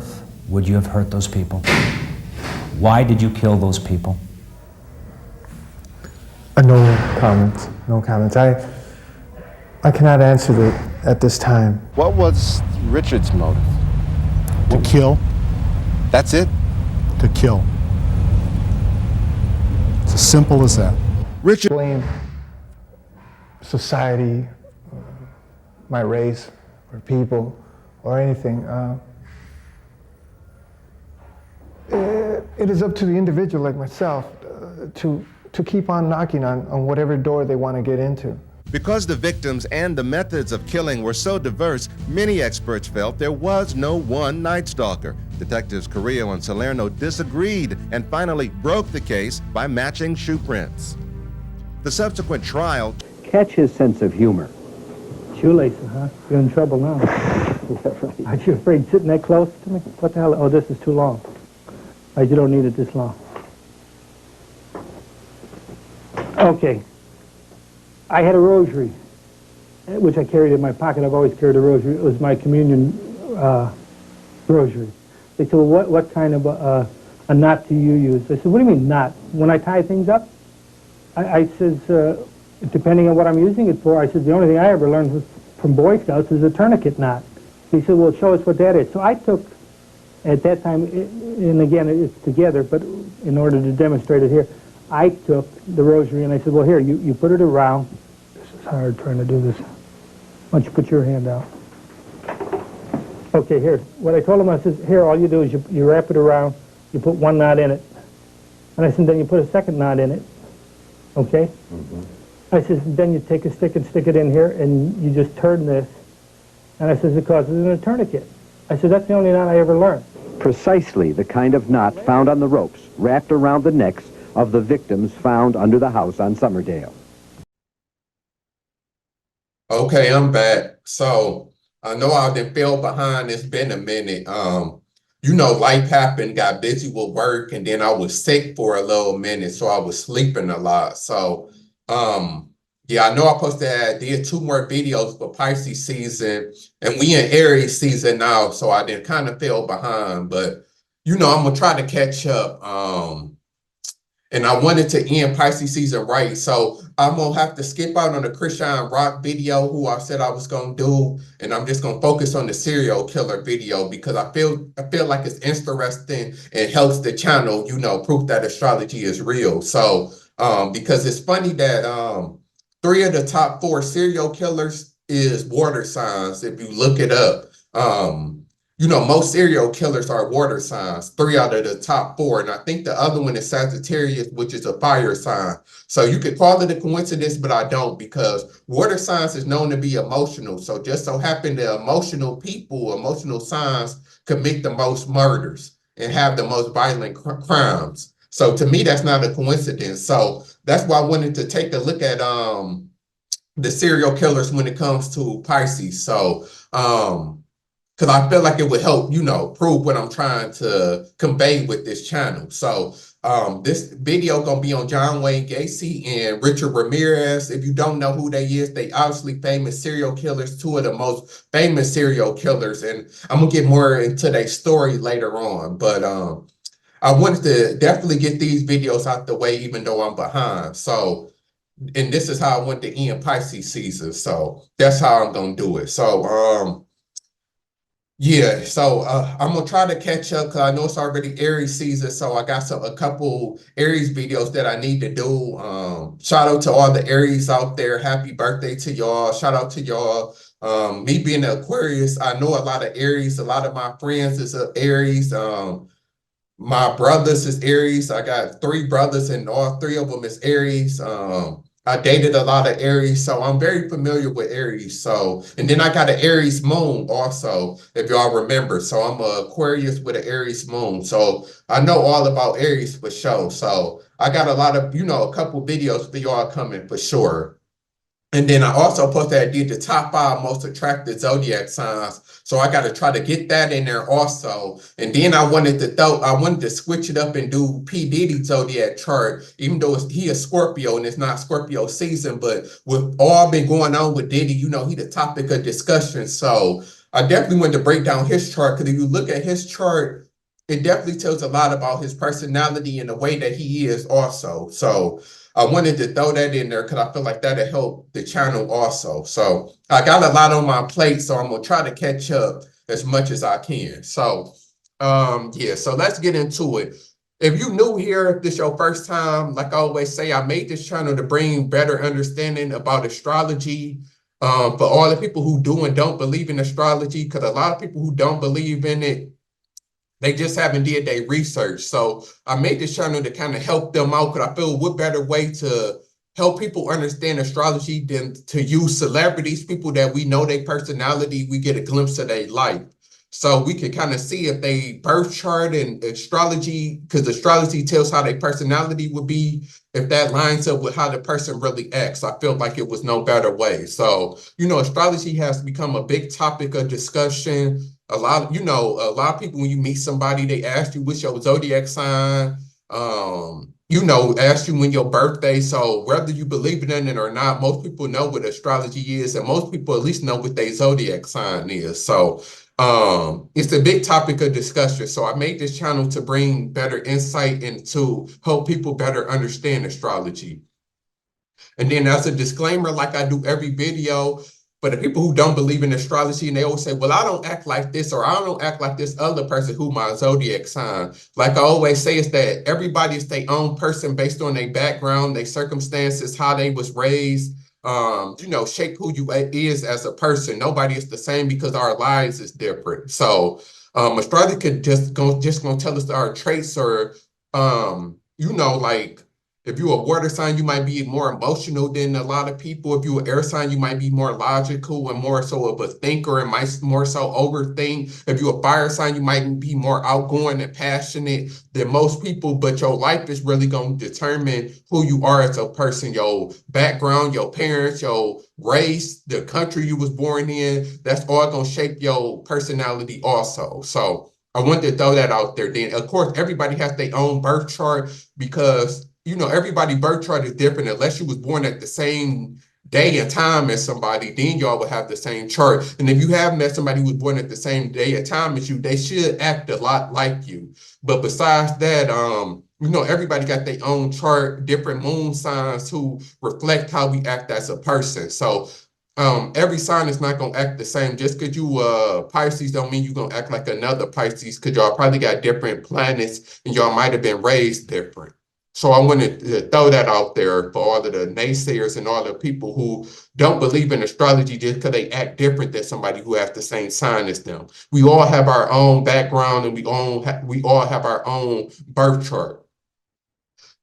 earth, would you have hurt those people? Why did you kill those people? No comments. No comments. I cannot answer that at this time. What was Richard's motive? To kill. That's it? To kill. It's as simple as that. Richard. Blame society, my race, or people, or anything. It is up to the individual like myself to keep on knocking on whatever door they want to get into. Because the victims and the methods of killing were so diverse, many experts felt there was no one Night Stalker. Detectives Carrillo and Salerno disagreed and finally broke the case by matching shoe prints. The subsequent trial... Catch his sense of humor. Shoelaces, huh? You're in trouble now. Yeah, right. Aren't you afraid sitting that close to me? What the hell? Oh, this is too long. Right, you don't need it this long. Okay. I had a rosary, which I carried in my pocket. I've always carried a rosary. It was my communion rosary. They said, well, what kind of a knot do you use? I said, what do you mean knot? When I tie things up? I says, depending on what I'm using it for, I said, the only thing I ever learned from Boy Scouts is a tourniquet knot. He said, well, show us what that is. So I took, at that time, and again, it's together, but in order to demonstrate it here, I took the rosary and I said, well, here, you put it around. This is hard trying to do this. Why don't you put your hand out? Okay, here. What I told him, I said, here, all you do is you wrap it around, you put one knot in it. And I said, then you put a second knot in it. Okay? Mm-hmm. I said, then you take a stick and stick it in here and you just turn this. And I said, it causes a tourniquet. I said, that's the only knot I ever learned. Precisely the kind of knot found on the ropes wrapped around the necks of the victims found under the house on Summerdale. Okay, I'm back. So I know I done fell behind. It's been a minute. You know, life happened, got busy with work, and then I was sick for a little minute, so I was sleeping a lot. So yeah, I know I'm supposed to did 2 more videos for Pisces season, and we in Aries season now, so I did kind of fell behind, but you know, I'm gonna try to catch up. And I wanted to end Pisces season right, so I'm gonna have to skip out on the Christian Rock video, who I said I was gonna do, and I'm just gonna focus on the serial killer video because I feel like it's interesting and helps the channel, you know, prove that astrology is real. So because it's funny that 3 of the top 4 serial killers is water signs. If you look it up, you know, most serial killers are water signs, 3 out of the top 4. And I think the other one is Sagittarius, which is a fire sign. So you could call it a coincidence, but I don't, because water signs is known to be emotional. So just so happen the emotional people, emotional signs commit the most murders and have the most violent crimes. So to me, that's not a coincidence. So that's why I wanted to take a look at the serial killers when it comes to Pisces. So because I feel like it would help, you know, prove what I'm trying to convey with this channel. So this video gonna be on John Wayne Gacy and Richard Ramirez. If you don't know who they is, they obviously famous serial killers, 2 of the most famous serial killers. And I'm gonna get more into their story later on. But I wanted to definitely get these videos out the way, even though I'm behind. So, and this is how I want to end Pisces season. So that's how I'm gonna do it. So yeah, so I'm gonna try to catch up because I know it's already Aries season, so I got a couple Aries videos that I need to do. Shout out to all the Aries out there. Happy birthday to y'all. Shout out to y'all. Me being an Aquarius, I know a lot of Aries. A lot of my friends is Aries. My brothers is Aries. I got 3 brothers and all 3 of them is Aries. I dated a lot of Aries, so I'm very familiar with Aries. So, and then I got an Aries moon also, if y'all remember. So I'm an Aquarius with an Aries moon. So I know all about Aries for sure. So I got a lot of, you know, a couple videos for y'all coming for sure. And then I also posted I did the top 5 most attractive zodiac signs. So I got to try to get that in there also. And then I wanted to switch it up and do P. Diddy zodiac chart, even though he is Scorpio and it's not Scorpio season. But with all been going on with Diddy, you know, he the topic of discussion. So I definitely wanted to break down his chart because if you look at his chart, it definitely tells a lot about his personality and the way that he is also. So I wanted to throw that in there because I feel like that'll help the channel also. So I got a lot on my plate, so I'm gonna try to catch up as much as I can. So yeah, so let's get into it. If you new here, if this your first time, like I always say, I made this channel to bring better understanding about astrology for all the people who do and don't believe in astrology, because a lot of people who don't believe in it, they just haven't did their research. So I made this channel to kind of help them out because I feel what better way to help people understand astrology than to use celebrities, people that we know their personality, we get a glimpse of their life. So we can kind of see if they birth chart and astrology, because astrology tells how their personality would be, if that lines up with how the person really acts. I felt like it was no better way. So, astrology has become a big topic of discussion. A lot of people, when you meet somebody, they ask you what's your zodiac sign, ask you when your birthday. So whether you believe in it or not, most people know what astrology is, and most people at least know what their zodiac sign is. So it's a big topic of discussion. So I made this channel to bring better insight and to help people better understand astrology. And then as a disclaimer, like I do every video, for the people who don't believe in astrology and they always say, well, I don't act like this, or I don't act like this other person who my zodiac sign. Like I always say, is that everybody is their own person based on their background, their circumstances, how they was raised, shape who you is as a person. Nobody is the same because our lives is different. So astrology could just gonna tell us our traits, or like if you're a water sign, you might be more emotional than a lot of people. If you're an air sign, you might be more logical and more so of a thinker and might more so overthink. If you're a fire sign, you might be more outgoing and passionate than most people. But your life is really going to determine who you are as a person. Your background, your parents, your race, the country you was born in, that's all going to shape your personality also. So I wanted to throw that out there. Then, of course, everybody has their own birth chart because everybody's birth chart is different. Unless you was born at the same day and time as somebody, then y'all would have the same chart. And if you have met somebody who was born at the same day and time as you, they should act a lot like you. But besides that, everybody got their own chart, different moon signs who reflect how we act as a person. So every sign is not gonna act the same. Just because you Pisces don't mean you're gonna act like another Pisces, because y'all probably got different planets and y'all might have been raised different. So I wanted to throw that out there for all of the naysayers and all the people who don't believe in astrology just because they act different than somebody who has the same sign as them. We all have our own background, and we all have our own birth chart.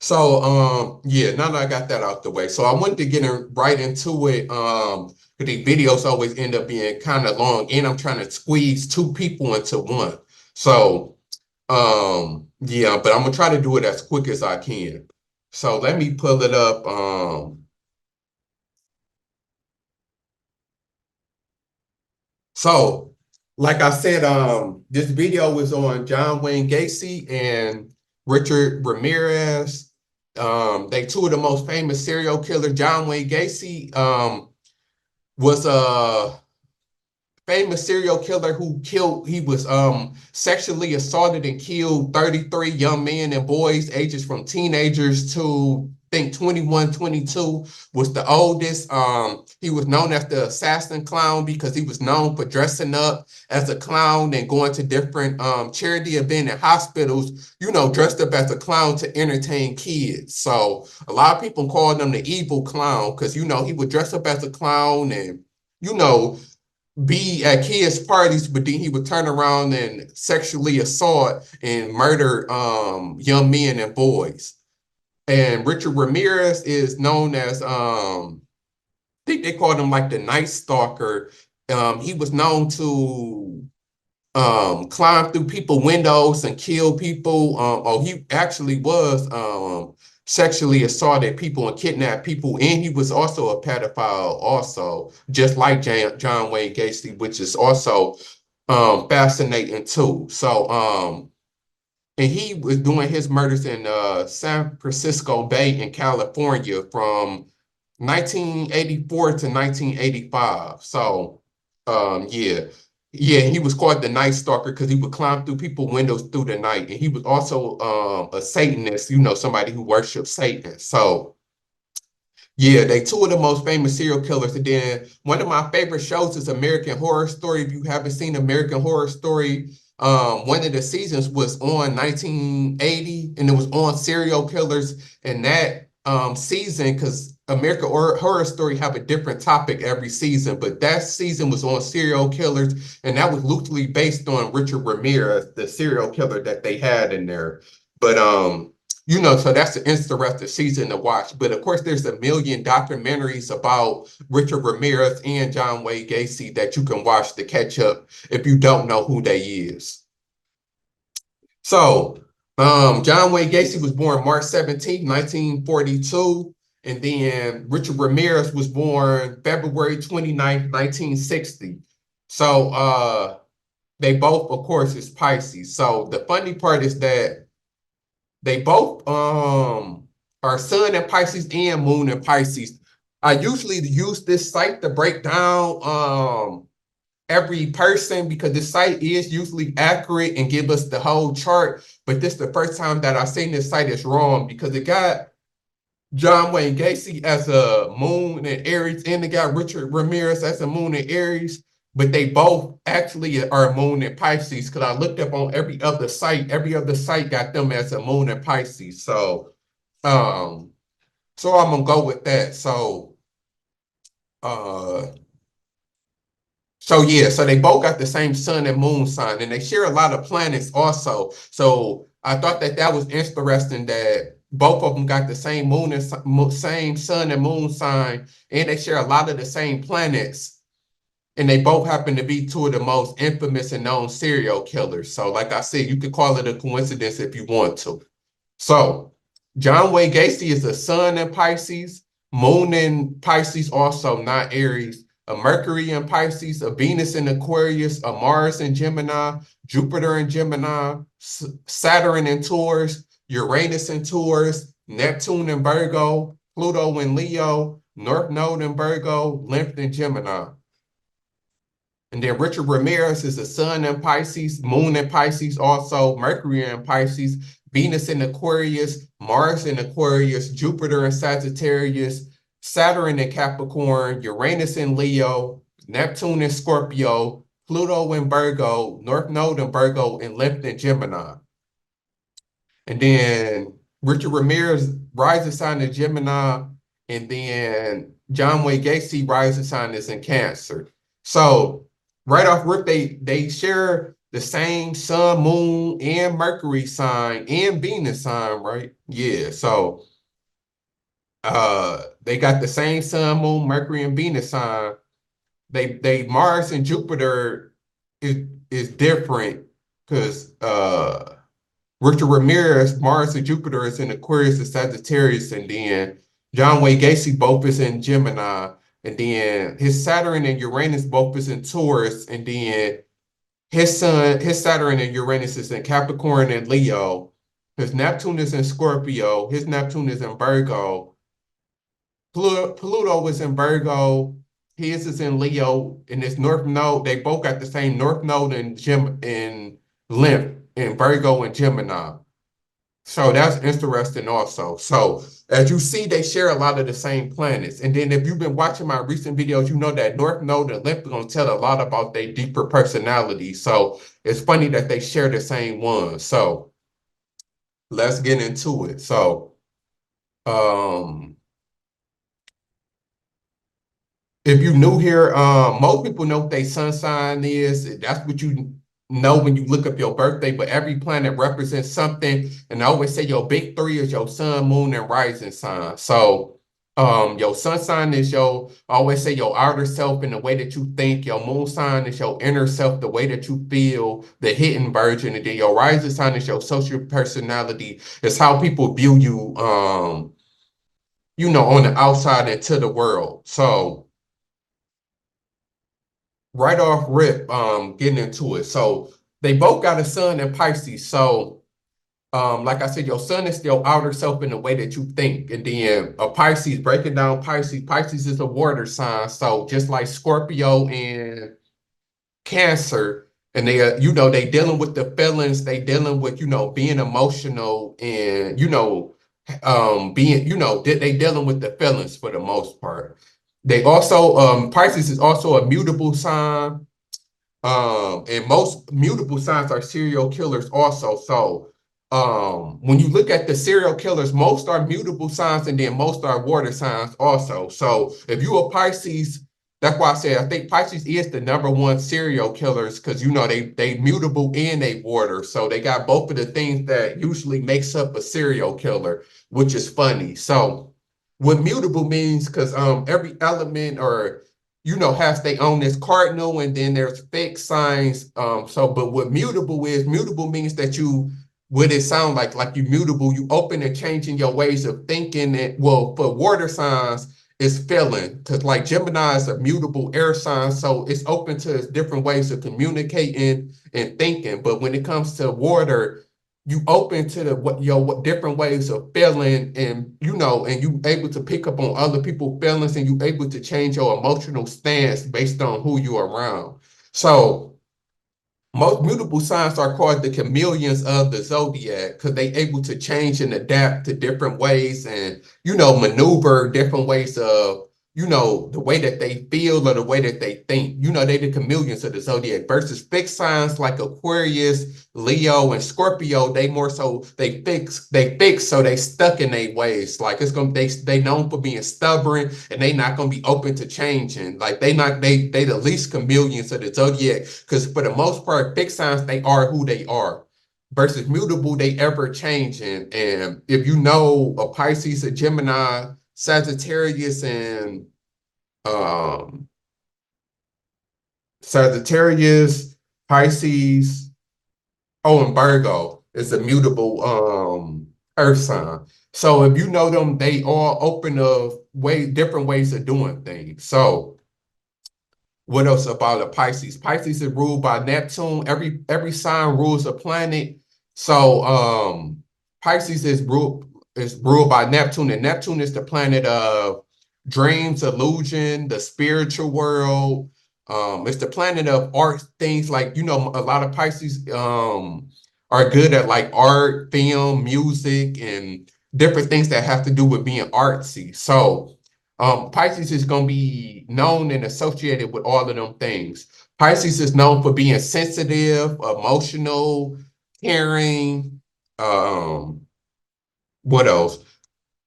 So yeah, now that I got that out the way, so I wanted to get right into it. The videos always end up being kind of long, and I'm trying to squeeze two people into one. So yeah, but I'm gonna try to do it as quick as I can. So let me pull it up. So like I said, this video was on John Wayne Gacy and Richard Ramirez. They two of the most famous serial killers. John Wayne Gacy was a famous serial killer he was sexually assaulted and killed 33 young men and boys ages from teenagers to I think 21, 22 was the oldest. He was known as the assassin clown because he was known for dressing up as a clown and going to different charity events and hospitals, dressed up as a clown to entertain kids. So a lot of people called him the evil clown because, he would dress up as a clown and, be at kids' parties, but then he would turn around and sexually assault and murder young men and boys. And Richard Ramirez is known as I think they called him like the Night Stalker. He was known to climb through people's windows and kill people. He actually was sexually assaulted people and kidnapped people, and he was also a pedophile also, just like John Wayne Gacy, which is also fascinating too. So and he was doing his murders in San Francisco Bay in California from 1984 to 1985. So yeah. Yeah, he was called the Night Stalker because he would climb through people's windows through the night. And he was also a Satanist, somebody who worshipped Satan. So yeah, they two of the most famous serial killers. And then one of my favorite shows is American Horror Story. If you haven't seen American Horror Story, one of the seasons was on 1980, and it was on serial killers. And that season, because American Horror Story have a different topic every season, but that season was on serial killers, and that was loosely based on Richard Ramirez, the serial killer that they had in there. But so that's an interesting season to watch. But of course, there's a million documentaries about Richard Ramirez and John Wayne Gacy that you can watch to catch up if you don't know who they is. So, John Wayne Gacy was born March 17th, 1942. And then Richard Ramirez was born February 29th, 1960. So, they both, of course, is Pisces. So the funny part is that they both are Sun in Pisces and Moon in Pisces. I usually use this site to break down every person because this site is usually accurate and give us the whole chart. But this is the first time that I've seen this site is wrong because it got John Wayne Gacy as a Moon in Aries and it got Richard Ramirez as a Moon in Aries. But they both actually are Moon in Pisces because I looked up on every other site. Every other site got them as a Moon in Pisces. So I'm gonna go with that. So they both got the same sun and moon sign, and they share a lot of planets also. So I thought that was interesting that both of them got the same moon and same sun and moon sign, and they share a lot of the same planets. And they both happen to be two of the most infamous and known serial killers. So like I said, you could call it a coincidence if you want to. So John Wayne Gacy is a Sun in Pisces, Moon in Pisces also, not Aries, a Mercury in Pisces, a Venus in Aquarius, a Mars in Gemini, Jupiter in Gemini, Saturn in Taurus, Uranus in Taurus, Neptune in Virgo, Pluto in Leo, North Node in Virgo, Lymph in Gemini. And then Richard Ramirez is a Sun in Pisces, Moon in Pisces also, Mercury in Pisces, Venus in Aquarius, Mars in Aquarius, Jupiter in Sagittarius, Saturn in Capricorn, Uranus in Leo, Neptune in Scorpio, Pluto in Virgo, North Node in Virgo, and Lymph in Gemini. And then Richard Ramirez rising sign in Gemini, and then John Wayne Gacy rising sign is in Cancer. So right off rip, they share the same sun, moon, and Mercury sign and Venus sign, right? Yeah. So they got the same sun, moon, Mercury, and Venus sign. They Mars and Jupiter is different because Richard Ramirez, Mars and Jupiter is in Aquarius and Sagittarius, and then John Wayne Gacy both is in Gemini. And then his Saturn and Uranus both is in Taurus, and then his Saturn and Uranus is in Capricorn and Leo. His Neptune is in Scorpio. His Neptune is in Virgo. Pluto is in Virgo. His is in Leo. And his North Node, they both got the same North Node in Lymph in Virgo and Gemini. So that's interesting also. So as you see, they share a lot of the same planets. And then if you've been watching my recent videos, you know that North Node and Lymph are going to tell a lot about their deeper personality. So it's funny that they share the same one. So let's get into it. So if you're new here, most people know what their sun sign is. That's what you know when you look up your birthday, but every planet represents something. And I always say your big three is your sun, moon, and rising sign. So your sun sign is I always say your outer self and the way that you think. Your moon sign is your inner self, the way that you feel, the hidden version. And then your rising sign is your social personality. It's how people view you, on the outside and to the world. So right off rip, getting into it. So they both got a sun in Pisces. So like I said, your sun is your outer self in the way that you think. And then a Pisces, breaking down Pisces is a water sign. So just like Scorpio and Cancer, and they you know, they dealing with the feelings, they dealing with, you know, being emotional, and you know, being, you know, they dealing with the feelings for the most part. They also Pisces is also a mutable sign. And most mutable signs are serial killers also. So when you look at the serial killers, most are mutable signs, and then most are water signs also. So if you a Pisces, that's why I said I think Pisces is the #1 serial killers, because you know they mutable and they water. So they got both of the things that usually makes up a serial killer, which is funny. So what mutable means, because every element, or you know, has they own this cardinal, and then there's fixed signs. But what mutable is, mutable means that you, what it sound like you mutable, you open and changing your ways of thinking. And well, for water signs, it's feeling, because like Gemini is a mutable air sign, so it's open to different ways of communicating and thinking. But when it comes to water, you open to the what different ways of feeling, and you know, and you able to pick up on other people's feelings, and you able to change your emotional stance based on who you're around. So most mutable signs are called the chameleons of the zodiac, because they able to change and adapt to different ways, and you know, maneuver different ways of, you know, the way that they feel or the way that they think. You know, they the chameleons of the zodiac, versus fixed signs like Aquarius, Leo, and Scorpio. They more so they fix, so they stuck in their ways. Like it's gonna they known for being stubborn, and they not gonna be open to changing. Like they the least chameleons of the zodiac, because for the most part, fixed signs, they are who they are. Versus mutable, they ever changing. And if you know a Pisces, a Gemini, Sagittarius, and um Sagittarius, Pisces, oh, and Virgo is a mutable earth sign. So if you know them, they all open of different ways of doing things. So what else about a Pisces? Pisces is ruled by Neptune. Every sign rules a planet. So Pisces is ruled by Neptune, and Neptune is the planet of dreams, illusion, the spiritual world. It's the planet of art, things like, you know, a lot of Pisces are good at like art, film, music, and different things that have to do with being artsy. So Pisces is going to be known and associated with all of them things. Pisces is known for being sensitive, emotional, caring. What else?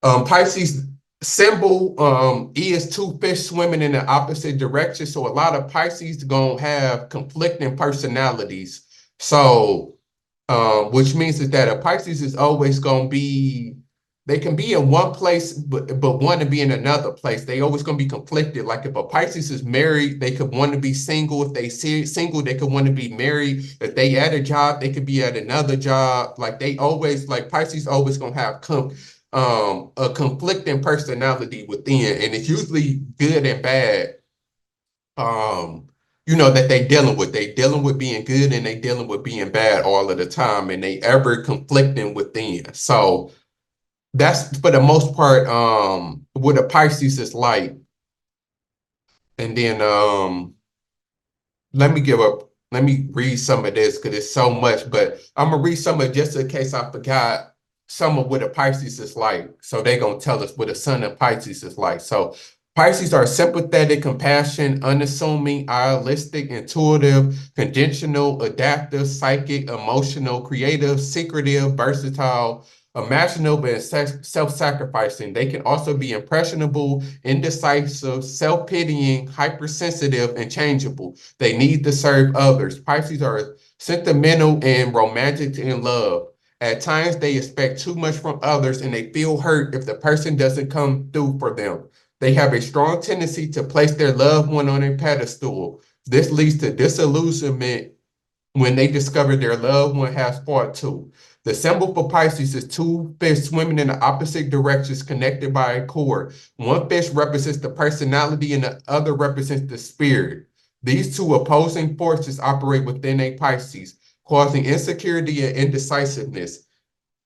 Pisces symbol is two fish swimming in the opposite direction. So a lot of Pisces going to have conflicting personalities. So which means is that a Pisces is always going to be, they can be in one place, but want to be in another place. They always going to be conflicted. Like if a Pisces is married, they could want to be single. If they single, they could want to be married. If they at a job, they could be at another job. Like they always, like Pisces always going to have a conflicting personality within, and it's usually good and bad. You know, that they dealing with. They dealing with being good, and they dealing with being bad all of the time, and they ever conflicting within. So that's for the most part what a Pisces is like. And then let me read some of this, because it's so much, but I'm gonna read some of it just in case I forgot some of what a Pisces is like. So they're gonna tell us what a sun of Pisces is like. So Pisces are sympathetic, compassionate, unassuming, idealistic, intuitive, conditional, adaptive, psychic, emotional, creative, secretive, versatile, imaginative, and self-sacrificing. They can also be impressionable, indecisive, self-pitying, hypersensitive, and changeable. They need to serve others. Pisces are sentimental and romantic in love. At times, they expect too much from others, and they feel hurt if the person doesn't come through for them. They have a strong tendency to place their loved one on a pedestal. This leads to disillusionment when they discover their loved one has fought too. The symbol for Pisces is two fish swimming in the opposite directions connected by a cord. One fish represents the personality and the other represents the spirit. These two opposing forces operate within a Pisces, causing insecurity and indecisiveness.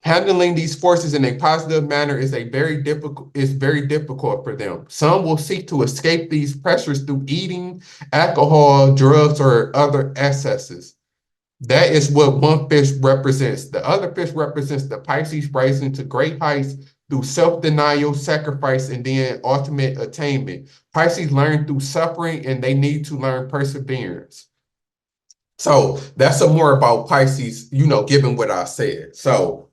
Handling these forces in a positive manner is very difficult for them. Some will seek to escape these pressures through eating, alcohol, drugs, or other excesses. That is what one fish represents. The other fish represents the Pisces rising to great heights through self-denial, sacrifice, and then ultimate attainment. Pisces learn through suffering, and they need to learn perseverance. So that's some more about Pisces, given what I said. So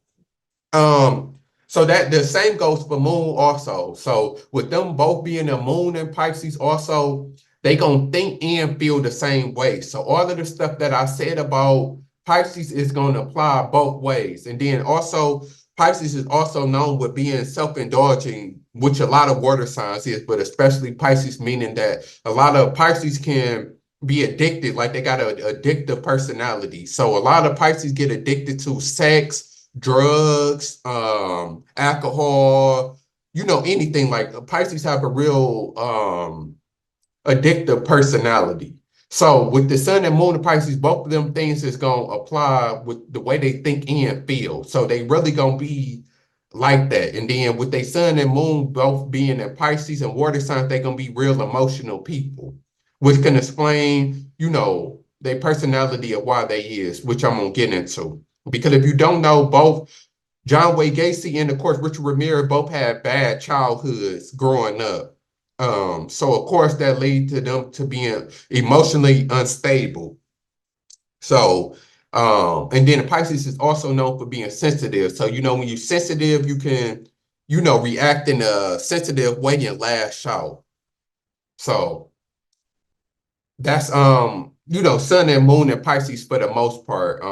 that the same goes for Moon also. So with them both being a Moon and Pisces also, they gonna think and feel the same way. So all of the stuff that I said about Pisces is gonna apply both ways. And then also Pisces is also known with being self-indulging, which a lot of water signs is, but especially Pisces, meaning that a lot of Pisces can be addicted, like they got an addictive personality. So a lot of Pisces get addicted to sex, drugs, alcohol, anything. Like Pisces have a real addictive personality. So with the sun and moon and Pisces, both of them things is going to apply with the way they think and feel. So they really going to be like that. And then with their sun and moon both being in Pisces and water signs, they're going to be real emotional people, which can explain, their personality of why they is, which I'm going to get into. Because if you don't know, both John Wayne Gacy and, of course, Richard Ramirez both had bad childhoods growing up. So, of course, that lead to them to being emotionally unstable. So, and then Pisces is also known for being sensitive. So, when you're sensitive, you can, react in a sensitive way and lash out. So that's, sun and moon and Pisces for the most part.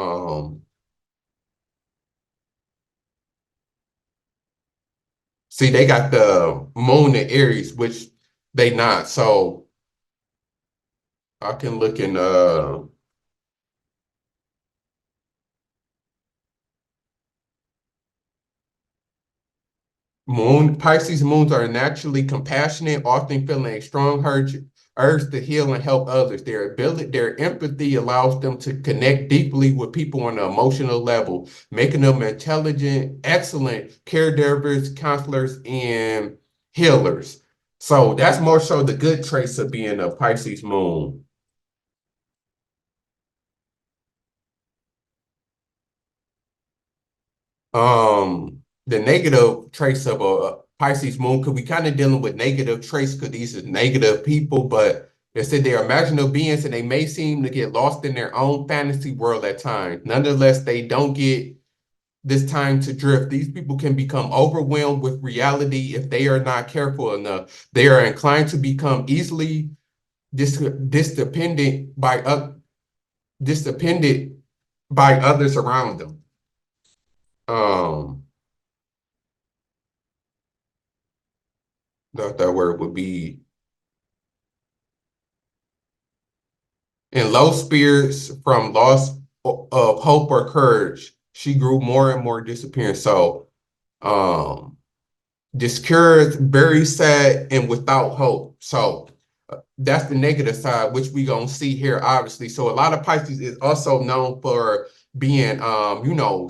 See, they got the moon in Aries, which they not. So I can look in Pisces moons are naturally compassionate, often feeling a strong urge to heal and help others. Their empathy allows them to connect deeply with people on an emotional level, making them intelligent, excellent caregivers, counselors, and healers. So that's more so the good traits of being a Pisces moon. The negative traits of a Pisces moon, could we kind of dealing with negative traits because these are negative people, but they said they're imaginative beings and they may seem to get lost in their own fantasy world at times. Nonetheless, they don't get this time to drift. These people can become overwhelmed with reality if they are not careful enough. They are inclined to become easily dependent by others around them. That word would be in low spirits from loss of hope or courage. She grew more and more disappearing. So, discouraged, very sad, and without hope. So that's the negative side, which we gonna see here, obviously. So a lot of Pisces is also known for being,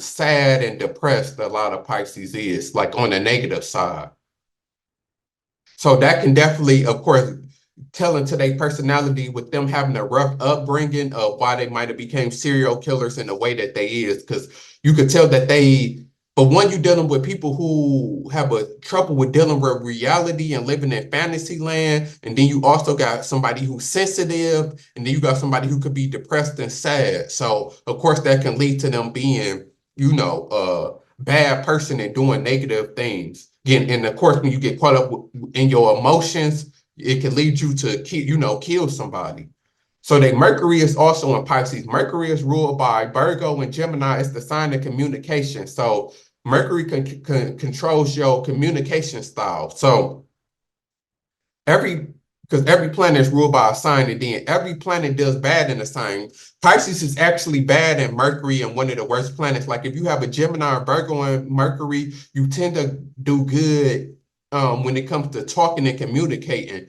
sad and depressed. A lot of Pisces is like on the negative side. So that can definitely, of course, tell into their personality with them having a rough upbringing of why they might have became serial killers in the way that they is. Because you could tell that but when you're dealing with people who have a trouble with dealing with reality and living in fantasy land, and then you also got somebody who's sensitive, and then you got somebody who could be depressed and sad. So of course that can lead to them being, a bad person and doing negative things. Again, and of course, when you get caught up in your emotions, it can lead you to kill somebody. So that Mercury is also in Pisces. Mercury is ruled by Virgo and Gemini. It's the sign of communication. So Mercury controls your communication style. So because every planet is ruled by a sign, and then every planet does bad in a sign. Pisces is actually bad in Mercury and one of the worst planets. Like if you have a Gemini or Virgo and Mercury, you tend to do good when it comes to talking and communicating.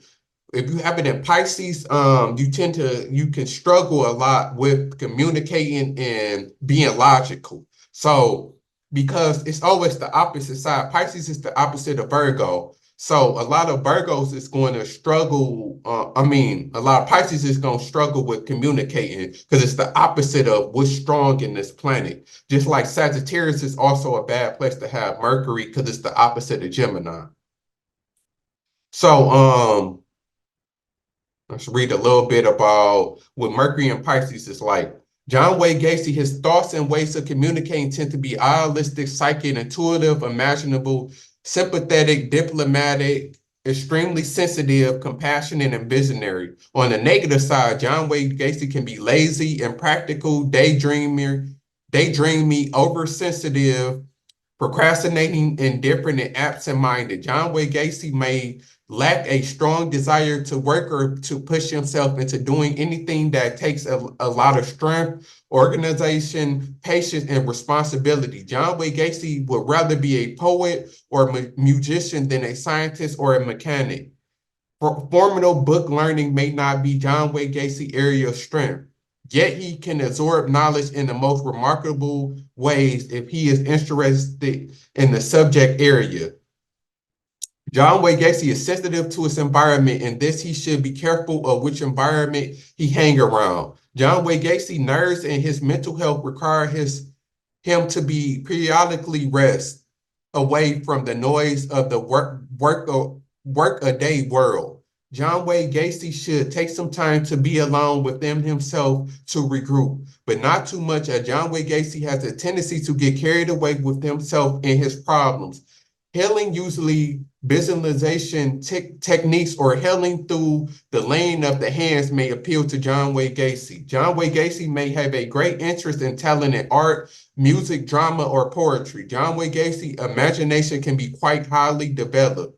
If you have it in Pisces, you can struggle a lot with communicating and being logical. So because it's always the opposite side. Pisces is the opposite of Virgo. So a lot of Virgos is going to struggle. A lot of Pisces is going to struggle with communicating because it's the opposite of what's strong in this planet. Just like Sagittarius is also a bad place to have Mercury because it's the opposite of Gemini. So let's read a little bit about what Mercury and Pisces is like. John Wayne Gacy, his thoughts and ways of communicating tend to be idealistic, psychic, intuitive, imaginable, sympathetic, diplomatic, extremely sensitive, compassionate, and visionary. On the negative side, John Wayne Gacy can be lazy, impractical, daydreamy, oversensitive, procrastinating, indifferent, and absent-minded. John Wayne Gacy may lack a strong desire to work or to push himself into doing anything that takes a lot of strength, organization, patience, and responsibility. John Wayne Gacy would rather be a poet or a musician than a scientist or a mechanic. Formal book learning may not be John Wayne Gacy's area of strength, yet he can absorb knowledge in the most remarkable ways if he is interested in the subject area. John Wayne Gacy is sensitive to his environment, and this he should be careful of which environment he hang around. John Wayne Gacy nerves and his mental health require him to be periodically rest away from the noise of the work-a-day world. John Wayne Gacy should take some time to be alone within himself to regroup, but not too much, as John Wayne Gacy has a tendency to get carried away with himself and his problems. Healing, usually visualization techniques or healing through the laying of the hands, may appeal to John Wayne Gacy. John Wayne Gacy may have a great interest in talent in art, music, drama, or poetry. John Wayne Gacy's imagination can be quite highly developed.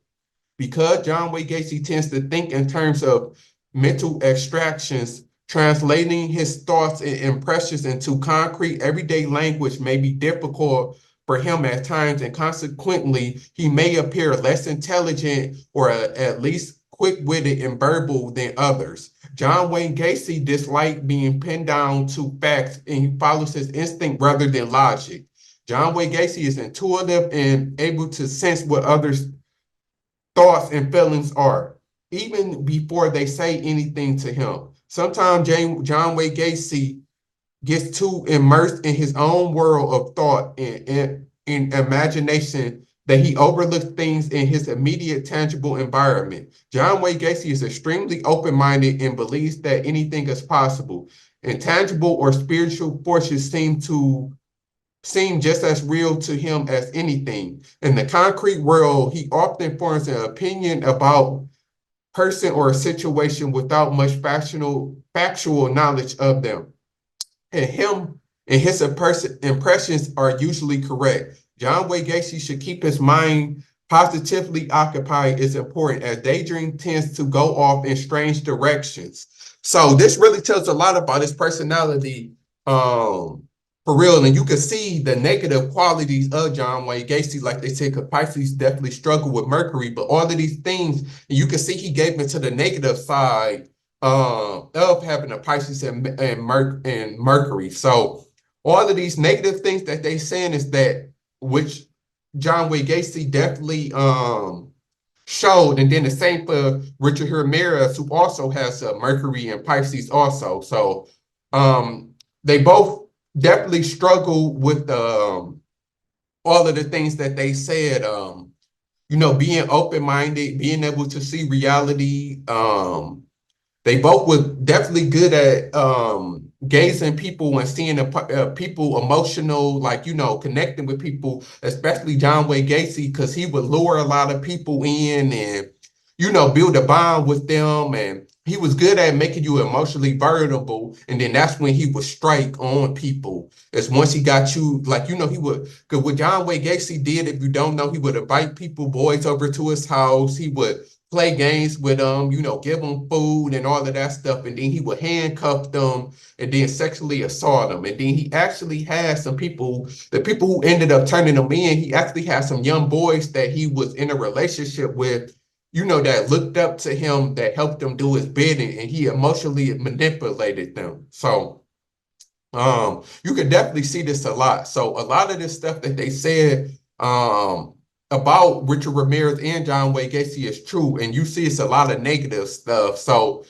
Because John Wayne Gacy tends to think in terms of mental abstractions, translating his thoughts and impressions into concrete everyday language may be difficult for him at times, and consequently, he may appear less intelligent or at least quick-witted and verbal than others. John Wayne Gacy dislikes being pinned down to facts, and he follows his instinct rather than logic. John Wayne Gacy is intuitive and able to sense what others' thoughts and feelings are, even before they say anything to him. Sometimes John Wayne Gacy gets too immersed in his own world of thought and imagination that he overlooks things in his immediate tangible environment. John Wayne Gacy is extremely open-minded and believes that anything is possible. Intangible or spiritual forces seem just as real to him as anything. In the concrete world, he often forms an opinion about person or a situation without much factual knowledge of them. And his impressions are usually correct. John Wayne Gacy should keep his mind positively occupied is important, as daydream tends to go off in strange directions. So this really tells a lot about his personality, for real. And you can see the negative qualities of John Wayne Gacy, like they said, because Pisces definitely struggle with Mercury, but all of these things, and you can see he gave into the negative side of having a Pisces and Mercury. So all of these negative things that they saying is that, which John Wayne Gacy definitely showed, and then the same for Richard Ramirez, who also has Mercury and Pisces also. So they both definitely struggle with all of the things that they said, being open-minded, being able to see reality. They both were definitely good at gazing people and seeing people emotional, connecting with people, especially John Wayne Gacy, because he would lure a lot of people in and, build a bond with them. And he was good at making you emotionally vulnerable. And then that's when he would strike on people. It's once he got you, he would, because what John Wayne Gacy did, if you don't know, he would invite boys over to his house. He would play games with them, give them food and all of that stuff. And then he would handcuff them and then sexually assault them. And then he actually had some people, the people who ended up turning him in, he actually had some young boys that he was in a relationship with, that looked up to him, that helped him do his bidding, and he emotionally manipulated them. So You can definitely see this a lot. So a lot of this stuff that they said about Richard Ramirez and John Wayne Gacy is true, and you see it's a lot of negative stuff. So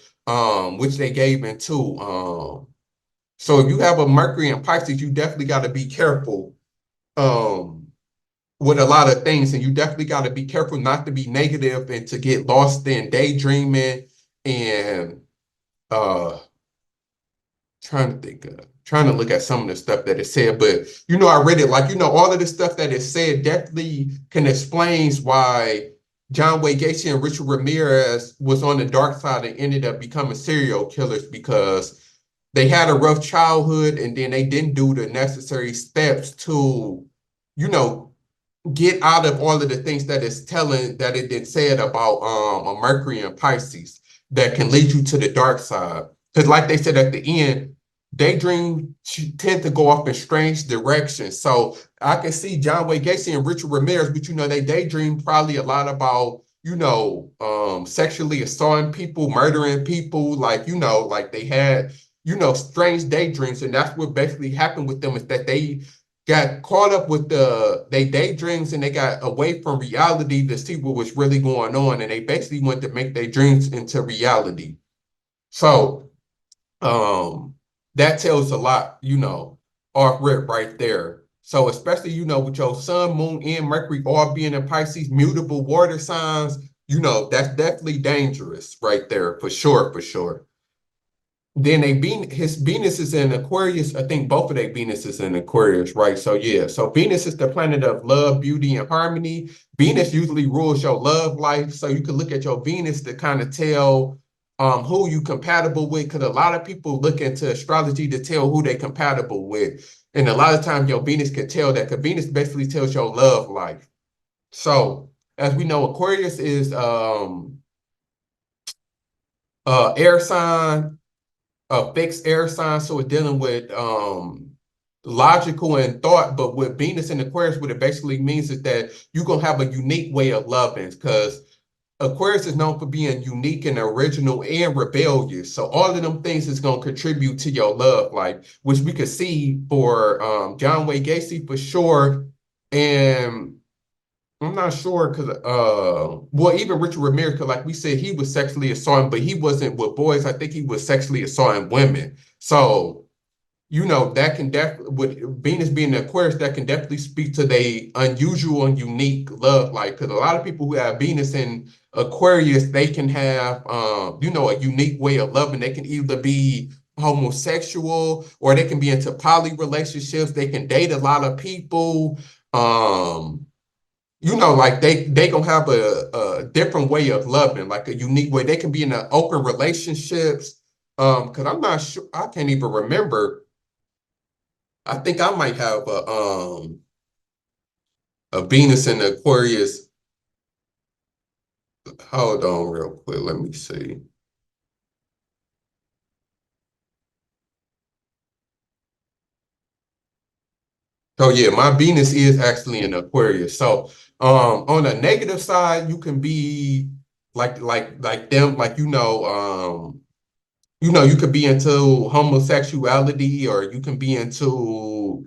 which they gave into. So if you have a Mercury and Pisces, you definitely got to be careful with a lot of things, and you definitely got to be careful not to be negative and to get lost in daydreaming and trying to look at some of the stuff that it said. But I read it, like, all of the stuff that it said definitely can explain why John Wayne Gacy and Richard Ramirez was on the dark side and ended up becoming serial killers, because they had a rough childhood and then they didn't do the necessary steps to, get out of all of the things that it did said about a Mercury and Pisces that can lead you to the dark side. Because like they said at the end, daydreams tend to go off in strange directions. So I can see John Wayne Gacy and Richard Ramirez, but they daydream probably a lot about, sexually assaulting people, murdering people, like they had, strange daydreams. And that's what basically happened with them, is that they got caught up with they daydreams, and they got away from reality to see what was really going on. And they basically went to make their dreams into reality. So that tells a lot, off rip right there. So especially, with your sun, moon, and Mercury all being in Pisces, mutable water signs, that's definitely dangerous right there, for sure, for sure. Then his Venus is in Aquarius. I think both of their Venus is in Aquarius, right? So yeah, so Venus is the planet of love, beauty, and harmony. Venus usually rules your love life. So you can look at your Venus to kind of tell who you compatible with, because a lot of people look into astrology to tell who they compatible with. And a lot of times your Venus can tell that, because Venus basically tells your love life. So as we know, Aquarius is air sign, a fixed air sign, so it's dealing with logical and thought. But with Venus in Aquarius, what it basically means is that you're gonna have a unique way of loving, because Aquarius is known for being unique and original and rebellious. So all of them things is going to contribute to your love life, which we could see for John Wayne Gacy for sure. And I'm not sure because, well, even Richard Ramirez, because like we said, he was sexually assaulting, but he wasn't with boys. I think he was sexually assaulting women. So, that can definitely, with Venus being in Aquarius, that can definitely speak to the unusual and unique love life. Because a lot of people who have Venus in Aquarius, they can have, a unique way of loving. They can either be homosexual, or they can be into poly relationships. They can date a lot of people. Like they gonna have a different way of loving, like a unique way. They can be in open relationships. Because I'm not sure, I can't even remember. I think I might have a Venus in Aquarius. Hold on real quick. Let me see. So yeah, my Venus is actually in Aquarius. So on a negative side, you can be like them, like you could be into homosexuality, or you can be into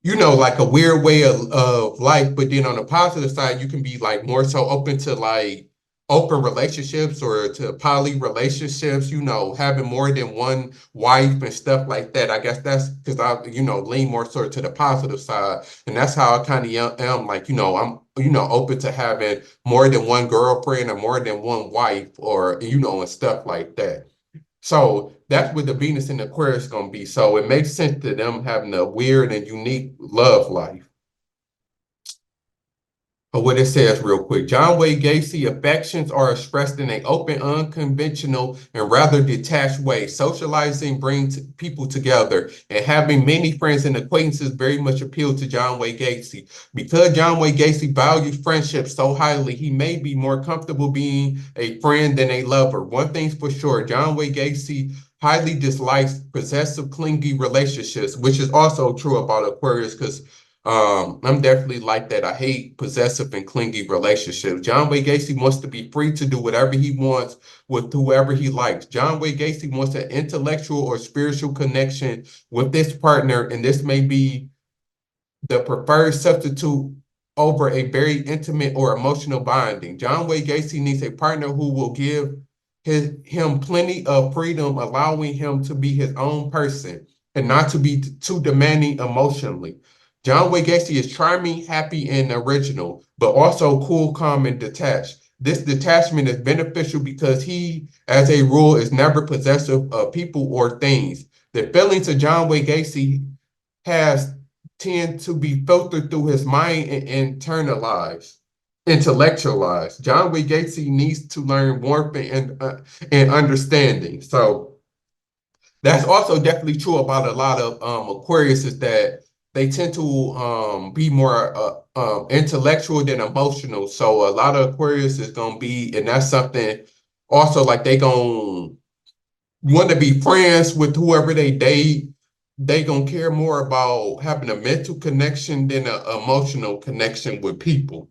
like a weird way of life. But then on the positive side, you can be like more so open to like open relationships or to poly relationships, having more than one wife and stuff like that. I guess that's because I, lean more sort of to the positive side. And that's how I kind of am, like, I'm, open to having more than one girlfriend or more than one wife, or, and stuff like that. So that's what the Venus in Aquarius is going to be. So it makes sense to them having a weird and unique love life. But what it says real quick, John Wayne Gacy affections are expressed in an open, unconventional, and rather detached way. Socializing brings people together, and having many friends and acquaintances very much appeal to John Wayne Gacy. Because John Wayne Gacy values friendship so highly, he may be more comfortable being a friend than a lover. One thing's for sure, John Wayne Gacy highly dislikes possessive, clingy relationships, which is also true about Aquarius, because I'm definitely like that. I hate possessive and clingy relationships. John Wayne Gacy wants to be free to do whatever he wants with whoever he likes. John Wayne Gacy wants an intellectual or spiritual connection with this partner, and this may be the preferred substitute over a very intimate or emotional bonding. John Wayne Gacy needs a partner who will give him plenty of freedom, allowing him to be his own person and not to be too demanding emotionally. John Wayne Gacy is charming, happy, and original, but also cool, calm, and detached. This detachment is beneficial because he, as a rule, is never possessive of people or things. The feelings of John Wayne Gacy has tend to be filtered through his mind and intellectualized. John Wayne Gacy needs to learn warmth and understanding. So that's also definitely true about a lot of Aquarius, is that they tend to be more intellectual than emotional. So a lot of Aquarius is gonna be, and that's something also, like they gonna want to be friends with whoever they date. They gonna care more about having a mental connection than an emotional connection with people.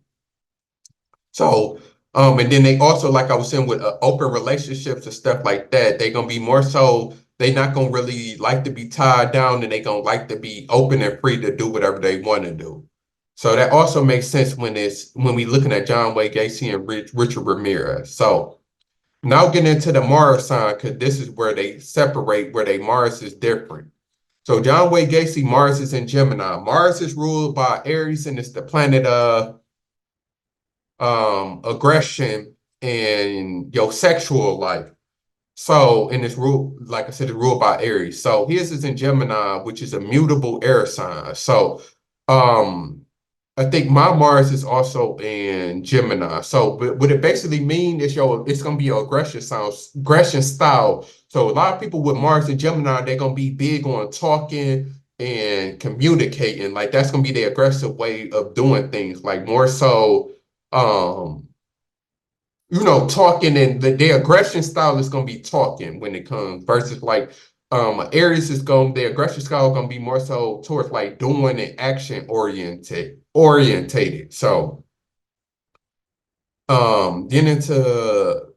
So, and then they also, like I was saying, with open relationships and stuff like that, they gonna be more so, they not gonna really like to be tied down, and they gonna like to be open and free to do whatever they want to do. So that also makes sense when we looking at John Wayne Gacy and Richard Ramirez. So now getting into the Mars sign, because this is where they separate, where they Mars is different. So John Wayne Gacy, Mars is in Gemini. Mars is ruled by Aries, and it's the planet of aggression and your sexual life. So, and it's ruled, like I said, it's ruled by Aries. So his is in Gemini, which is a mutable air sign. So I think my Mars is also in Gemini. So what it basically mean is it's gonna be your aggression style. So a lot of people with Mars and Gemini, they're gonna be big on talking and communicating. Like that's gonna be the aggressive way of doing things. Like more so, talking, and the aggression style is gonna be talking when it comes versus like Aries is the aggression style is gonna be more so towards like doing and action orientated. So then into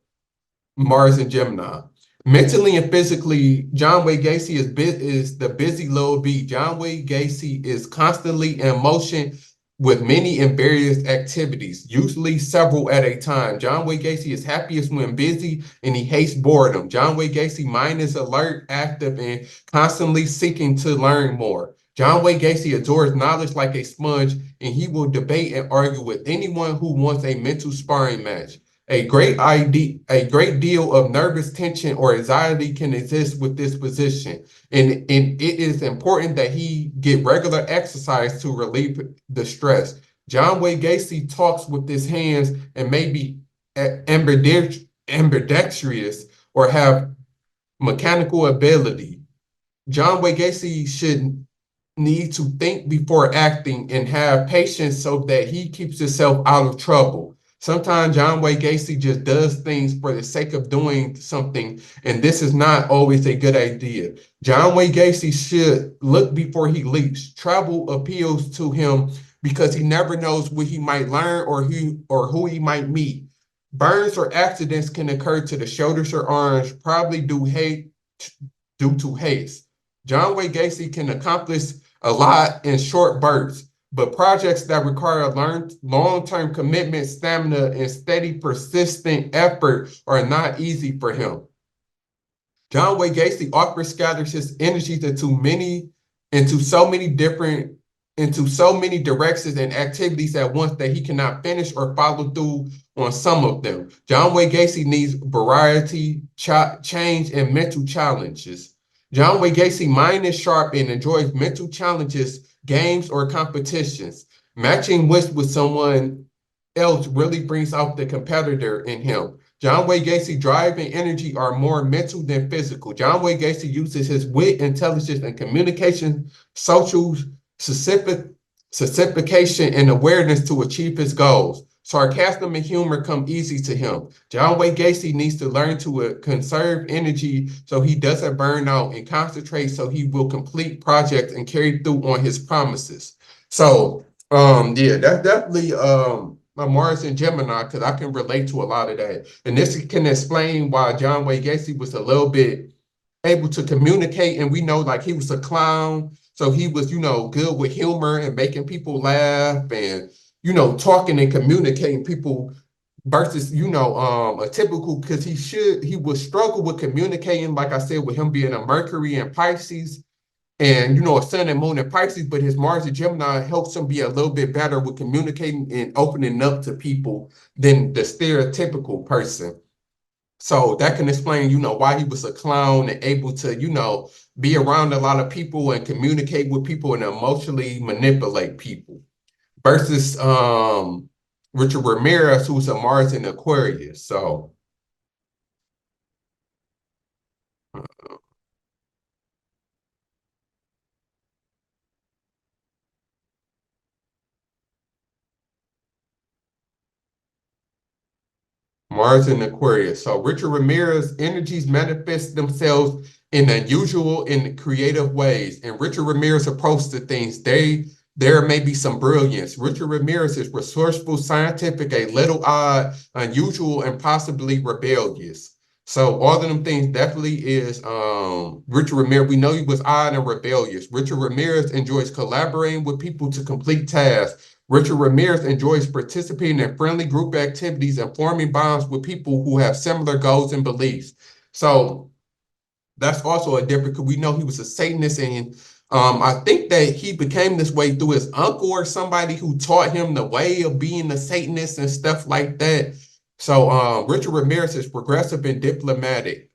Mars and Gemini. Mentally and physically, John Wayne Gacy is the busy little bee. John Wayne Gacy is constantly in motion with many and various activities, usually several at a time. John Wayne Gacy is happiest when busy, and he hates boredom. John Wayne Gacy mind is alert, active, and constantly seeking to learn more. John Wayne Gacy adores knowledge like a sponge, and he will debate and argue with anyone who wants a mental sparring match. A great deal of nervous tension or anxiety can exist with this position, and it is important that he get regular exercise to relieve the stress. John Wayne Gacy talks with his hands and may be ambidextrous or have mechanical ability. John Wayne Gacy should need to think before acting and have patience so that he keeps himself out of trouble. Sometimes John Wayne Gacy just does things for the sake of doing something, and this is not always a good idea. John Wayne Gacy should look before he leaps. Travel appeals to him because he never knows what he might learn or who he might meet. Burns or accidents can occur to the shoulders or arms, probably due to haste. John Wayne Gacy can accomplish a lot in short bursts, but projects that require long-term commitment, stamina, and steady, persistent effort are not easy for him. John Wayne Gacy often scatters his energies into so many directions and activities at once that he cannot finish or follow through on some of them. John Wayne Gacy needs variety, change, and mental challenges. John Wayne Gacy mind is sharp and enjoys mental challenges, games, or competitions. Matching wits with someone else really brings out the competitor in him. John Wayne Gacy drive and energy are more mental than physical. John Wayne Gacy uses his wit, intelligence, and communication, social sophistication, and awareness to achieve his goals. Sarcasm and humor come easy to him. John Wayne Gacy needs to learn to conserve energy so he doesn't burn out, and concentrate so he will complete projects and carry through on his promises. So, yeah, that's definitely my Mars and Gemini, because I can relate to a lot of that. And this can explain why John Wayne Gacy was a little bit able to communicate. And we know like he was a clown. So he was, good with humor and making people laugh and, talking and communicating people versus, a typical, because he would struggle with communicating, like I said, with him being a Mercury and Pisces and a sun and moon in Pisces, but his Mars and Gemini helps him be a little bit better with communicating and opening up to people than the stereotypical person. So that can explain, why he was a clown and able to, be around a lot of people and communicate with people and emotionally manipulate people. Versus Richard Ramirez, who's a Mars in Aquarius. So Mars in Aquarius. So Richard Ramirez energies manifest themselves in unusual and creative ways. And Richard Ramirez approach to things, there may be some brilliance. Richard Ramirez is resourceful, scientific, a little odd, unusual, and possibly rebellious. So all of them things definitely is Richard Ramirez. We know he was odd and rebellious. Richard Ramirez enjoys collaborating with people to complete tasks. Richard Ramirez enjoys participating in friendly group activities and forming bonds with people who have similar goals and beliefs. So that's also a difference because we know he was a Satanist, and I think that he became this way through his uncle or somebody who taught him the way of being a Satanist and stuff like that. So Richard Ramirez is progressive and diplomatic.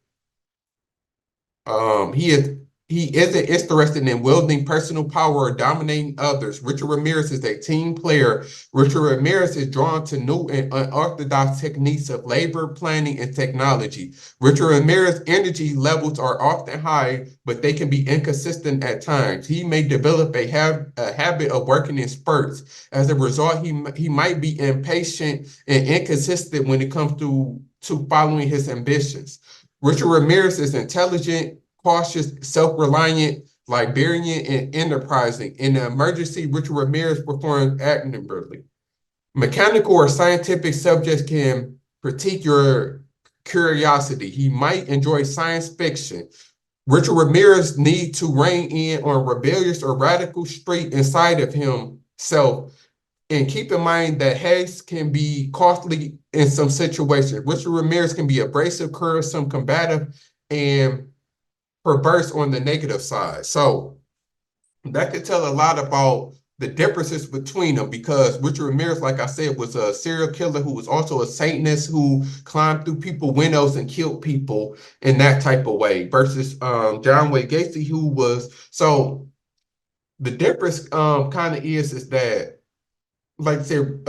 He isn't interested in wielding personal power or dominating others. Richard Ramirez is a team player. Richard Ramirez is drawn to new and unorthodox techniques of labor, planning, and technology. Richard Ramirez's energy levels are often high, but they can be inconsistent at times. He may develop a habit of working in spurts. As a result, he might be impatient and inconsistent when it comes to following his ambitions. Richard Ramirez is intelligent, cautious, self-reliant, Liberian, and enterprising. In an emergency, Richard Ramirez performs admirably. Mechanical or scientific subjects can critique your curiosity. He might enjoy science fiction. Richard Ramirez needs to rein in on rebellious or radical streak inside of himself. And keep in mind that haste can be costly in some situations. Richard Ramirez can be abrasive, cumbersome, combative, and perverse on the negative side. So that could tell a lot about the differences between them because Richard Ramirez, like I said, was a serial killer who was also a Satanist who climbed through people's windows and killed people in that type of way versus John Wayne Gacy, who was, so the difference kind of is that, like I said,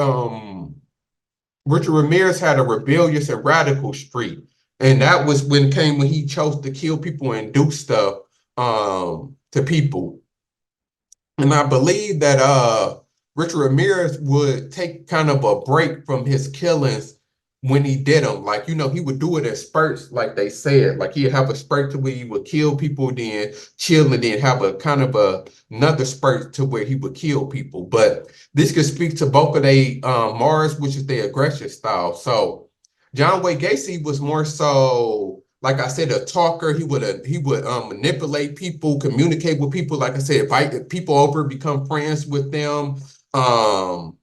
Richard Ramirez had a rebellious and radical streak. And that was when he chose to kill people and do stuff to people. And I believe that Richard Ramirez would take kind of a break from his killings when he did them. Like, he would do it in spurts, like they said. Like he'd have a spurt to where he would kill people, then chill, and then have a kind of another spurt to where he would kill people. But this could speak to both of they Mars, which is their aggression style. So John Wayne Gacy was more so, like I said, a talker. He would manipulate people, communicate with people. Like I said, invite people over, become friends with them. Wow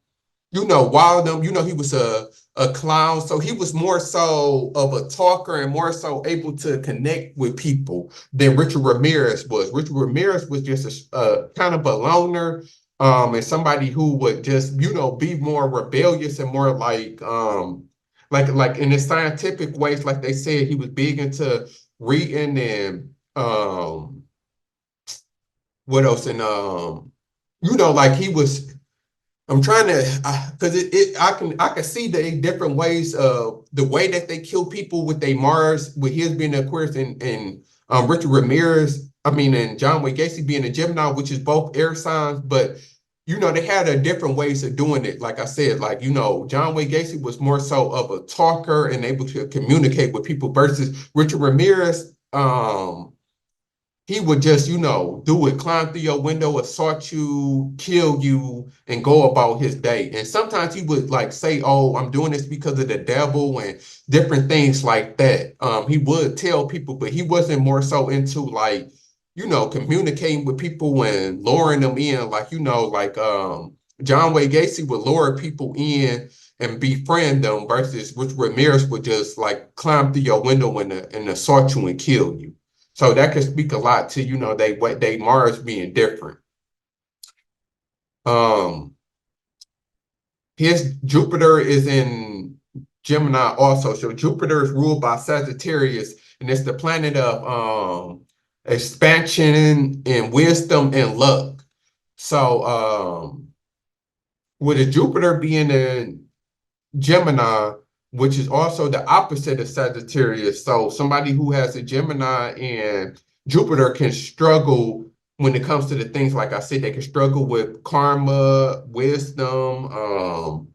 them. He was a clown, so he was more so of a talker and more so able to connect with people than Richard Ramirez was. Richard Ramirez was just a kind of a loner, and somebody who would just be more rebellious and more like in his scientific ways, like they said, he was big into reading and what else? And like he was. I'm trying to, because I can see the different ways of the way that they kill people with their Mars, with his being an Aquarius and Richard Ramirez, and John Wayne Gacy being a Gemini, which is both air signs, but they had a different ways of doing it. Like I said, John Wayne Gacy was more so of a talker and able to communicate with people versus Richard Ramirez. he would just, do it, climb through your window, assault you, kill you, and go about his day. And sometimes he would like say, "Oh, I'm doing this because of the devil," and different things like that. He would tell people, but he wasn't more so into like, communicating with people and luring them in, like, John Wayne Gacy would lure people in and befriend them versus which Ramirez would just like climb through your window and assault you and kill you. So that could speak a lot to, they Mars being different. His Jupiter is in Gemini also. So Jupiter is ruled by Sagittarius, and it's the planet of expansion and wisdom and luck. So with a Jupiter being in Gemini, which is also the opposite of Sagittarius. So somebody who has a Gemini and Jupiter can struggle when it comes to the things, like I said, they can struggle with karma, wisdom,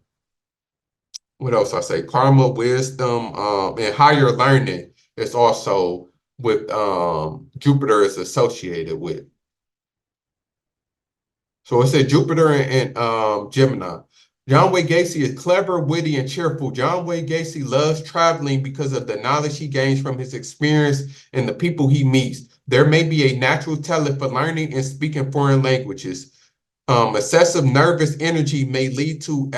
what else I say? Karma, wisdom, and higher learning is also with Jupiter is associated with. So it said Jupiter and Gemini. John Wayne Gacy is clever, witty, and cheerful. John Wayne Gacy loves traveling because of the knowledge he gains from his experience and the people he meets. There may be a natural talent for learning and speaking foreign languages. Excessive nervous energy may lead to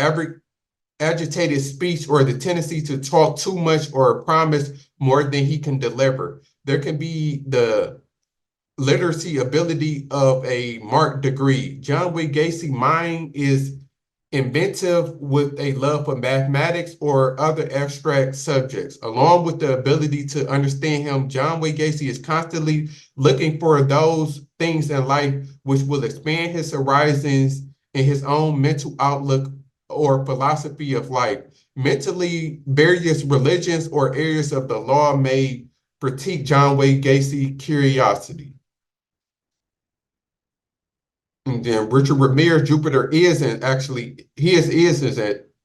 agitated speech or the tendency to talk too much or promise more than he can deliver. There can be the literacy ability of a marked degree. John Wayne Gacy mind is inventive with a love for mathematics or other abstract subjects. Along with the ability to understand him, John Wayne Gacy is constantly looking for those things in life which will expand his horizons in his own mental outlook or philosophy of life. Mentally, various religions or areas of the law may critique John Wayne Gacy curiosity. And then Richard Ramirez, Jupiter is in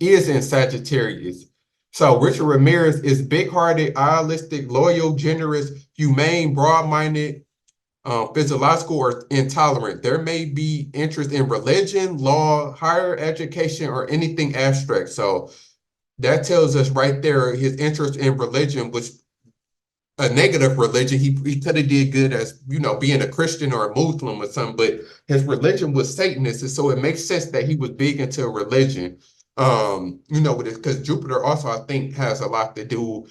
in Sagittarius. So Richard Ramirez is big-hearted, idealistic, loyal, generous, humane, broad-minded, physiological, or intolerant. There may be interest in religion, law, higher education, or anything abstract. So that tells us right there his interest in religion, which a negative religion. He could have did good as, being a Christian or a Muslim or something, but his religion was Satanist. And so it makes sense that he was big into religion. Because Jupiter also, I think, has a lot to do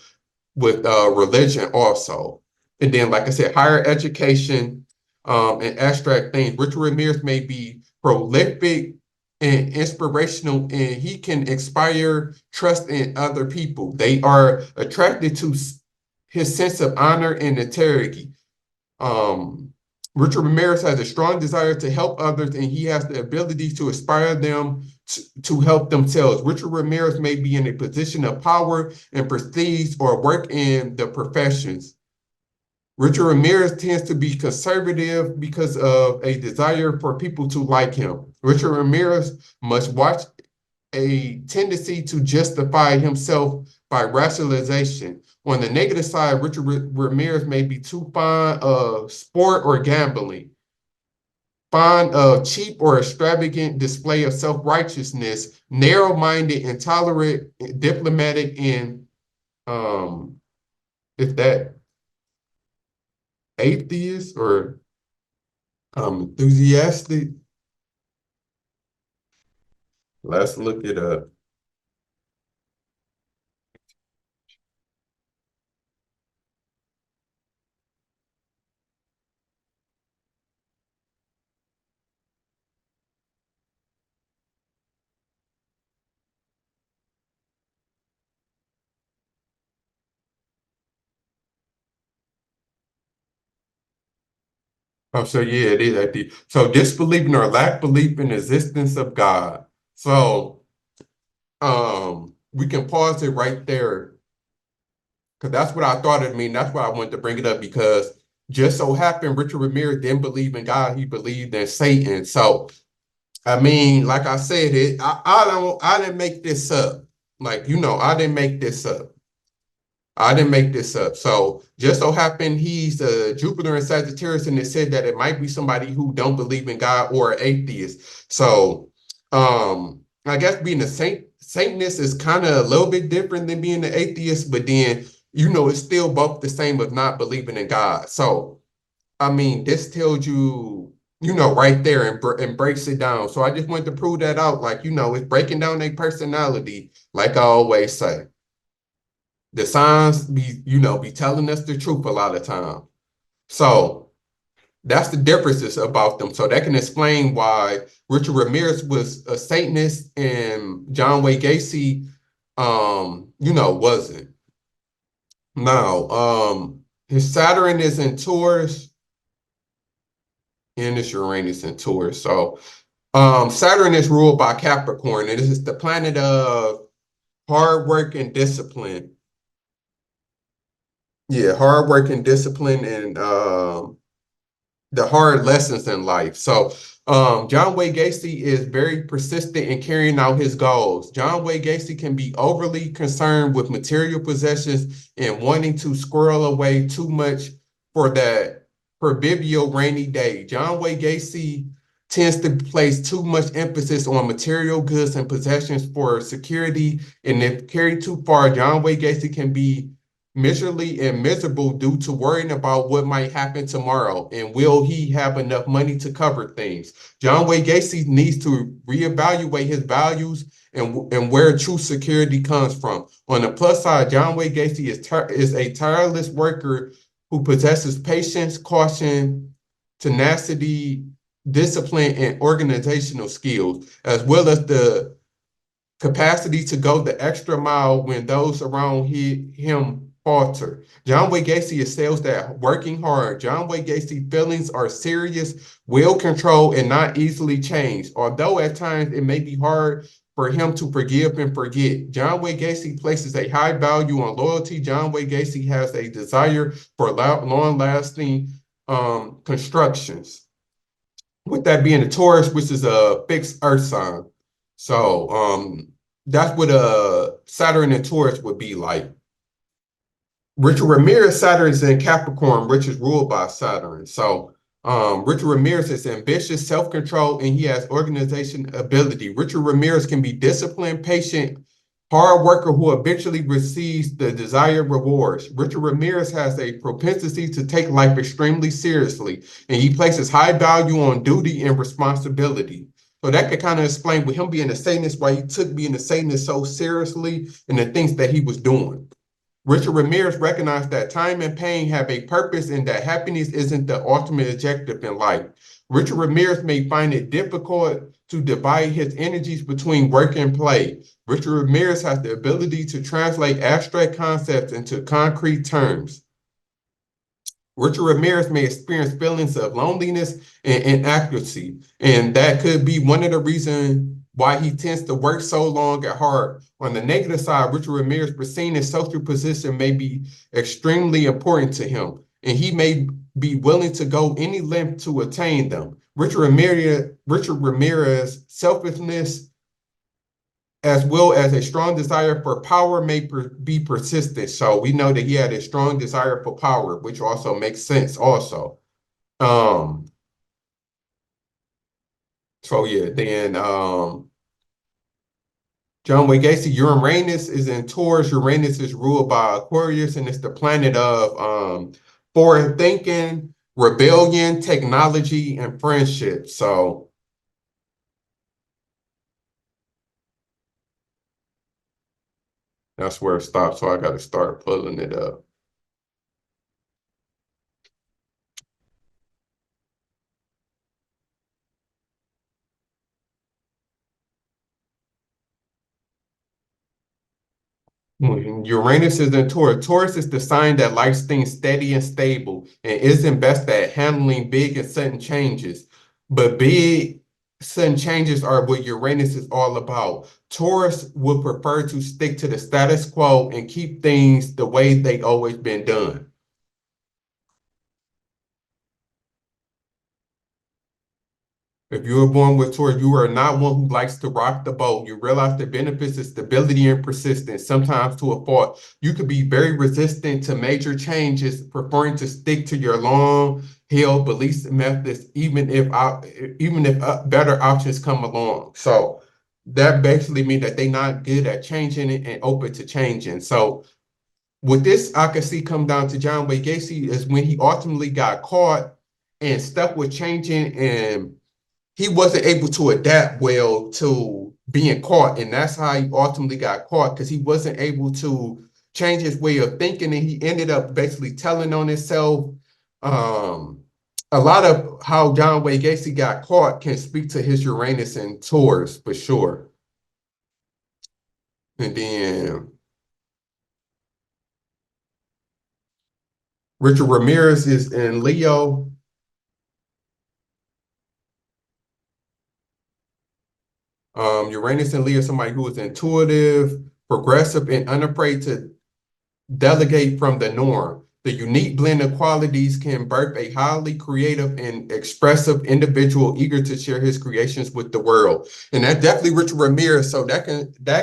with religion also. And then, like I said, higher education and abstract things. Richard Ramirez may be prolific and inspirational, and he can inspire trust in other people. They are attracted to his sense of honor and integrity. Richard Ramirez has a strong desire to help others, and he has the ability to inspire them to help themselves. Richard Ramirez may be in a position of power and prestige or work in the professions. Richard Ramirez tends to be conservative because of a desire for people to like him. Richard Ramirez must watch a tendency to justify himself by rationalization. On the negative side, Richard Ramirez may be too fond of sport or gambling, fond of cheap or extravagant display of self-righteousness, narrow-minded, intolerant, diplomatic, and if that atheist or enthusiastic. Let's look it up. Oh, so yeah, it is atheist. So disbelieving or lack belief in the existence of God. So we can pause it right there because that's what I thought it mean. That's why I wanted to bring it up, because just so happened Richard Ramirez didn't believe in God. He believed in Satan. So I mean, like I said, I didn't make this up. I didn't make this up. I didn't make this up. So just so happened he's Jupiter in Sagittarius, and it said that it might be somebody who don't believe in God or atheist. So I guess being a Satanist is kind of a little bit different than being an atheist, but then it's still both the same of not believing in God. So I mean, this tells you, right there and breaks it down. So I just wanted to prove that out. Like, it's breaking down their personality, like I always say. The signs be telling us the truth a lot of time. So that's the differences about them. So that can explain why Richard Ramirez was a Satanist and John Wayne Gacy, wasn't. Now, his Saturn is in Taurus and his Uranus in Taurus. So, Saturn is ruled by Capricorn, and this is the planet of hard work and discipline. Yeah, hard work and discipline and the hard lessons in life. So John Wayne Gacy is very persistent in carrying out his goals. John Wayne Gacy can be overly concerned with material possessions and wanting to squirrel away too much for that proverbial rainy day. John Wayne Gacy tends to place too much emphasis on material goods and possessions for security, and if carried too far, John Wayne Gacy can be miserly and miserable due to worrying about what might happen tomorrow and will he have enough money to cover things. John Wayne Gacy needs to reevaluate his values and where true security comes from. On the plus side, John Wayne Gacy is a tireless worker who possesses patience, caution, tenacity, discipline, and organizational skills, as well as the capacity to go the extra mile when those around him falter. John Wayne Gacy excels at working hard. John Wayne Gacy feelings are serious, well-controlled, and not easily changed. Although at times it may be hard for him to forgive and forget. John Wayne Gacy places a high value on loyalty. John Wayne Gacy has a desire for long-lasting constructions. With that being a Taurus, which is a fixed earth sign. So that's what Saturn and Taurus would be like. Richard Ramirez, Saturn is in Capricorn, which is ruled by Saturn. So Richard Ramirez is ambitious, self-control, and he has organization ability. Richard Ramirez can be disciplined, patient, hard worker who eventually receives the desired rewards. Richard Ramirez has a propensity to take life extremely seriously, and he places high value on duty and responsibility. So that could kind of explain with him being a Satanist, why he took being a Satanist so seriously and the things that he was doing. Richard Ramirez recognized that time and pain have a purpose and that happiness isn't the ultimate objective in life. Richard Ramirez may find it difficult to divide his energies between work and play. Richard Ramirez has the ability to translate abstract concepts into concrete terms. Richard Ramirez may experience feelings of loneliness and inadequacy, and that could be one of the reasons why he tends to work so long at heart. On the negative side, Richard Ramirez perceiving his social position may be extremely important to him, and he may be willing to go any length to attain them. Richard Ramirez selfishness, as well as a strong desire for power, may be persistent. So we know that he had a strong desire for power, which also makes sense also. So yeah, then John Wayne Gacy, Uranus is in Taurus. Uranus is ruled by Aquarius, and it's the planet of forward thinking, rebellion, technology, and friendship. So that's where it stops. So I got to start pulling it up. Uranus is in Taurus. Taurus is the sign that likes things steady and stable and isn't best at handling big and sudden changes. But big sudden changes are what Uranus is all about. Taurus would prefer to stick to the status quo and keep things the way they've always been done. If you were born with Taurus, you are not one who likes to rock the boat. You realize the benefits of stability and persistence, sometimes to a fault. You could be very resistant to major changes, preferring to stick to your long-held beliefs and methods, even if better options come along. So that basically means that they're not good at changing it and open to changing. So with this, I can see come down to John Wayne Gacy is when he ultimately got caught and stuff was changing and he wasn't able to adapt well to being caught. And that's how he ultimately got caught, because he wasn't able to change his way of thinking. And he ended up basically telling on himself. Um, a lot of how John Wayne Gacy got caught can speak to his Uranus and Taurus for sure. And then Richard Ramirez is in Leo. Uranus and Leo, somebody who is intuitive, progressive, and unafraid to delegate from the norm. The unique blend of qualities can birth a highly creative and expressive individual eager to share his creations with the world. And that's definitely Richard Ramirez. So that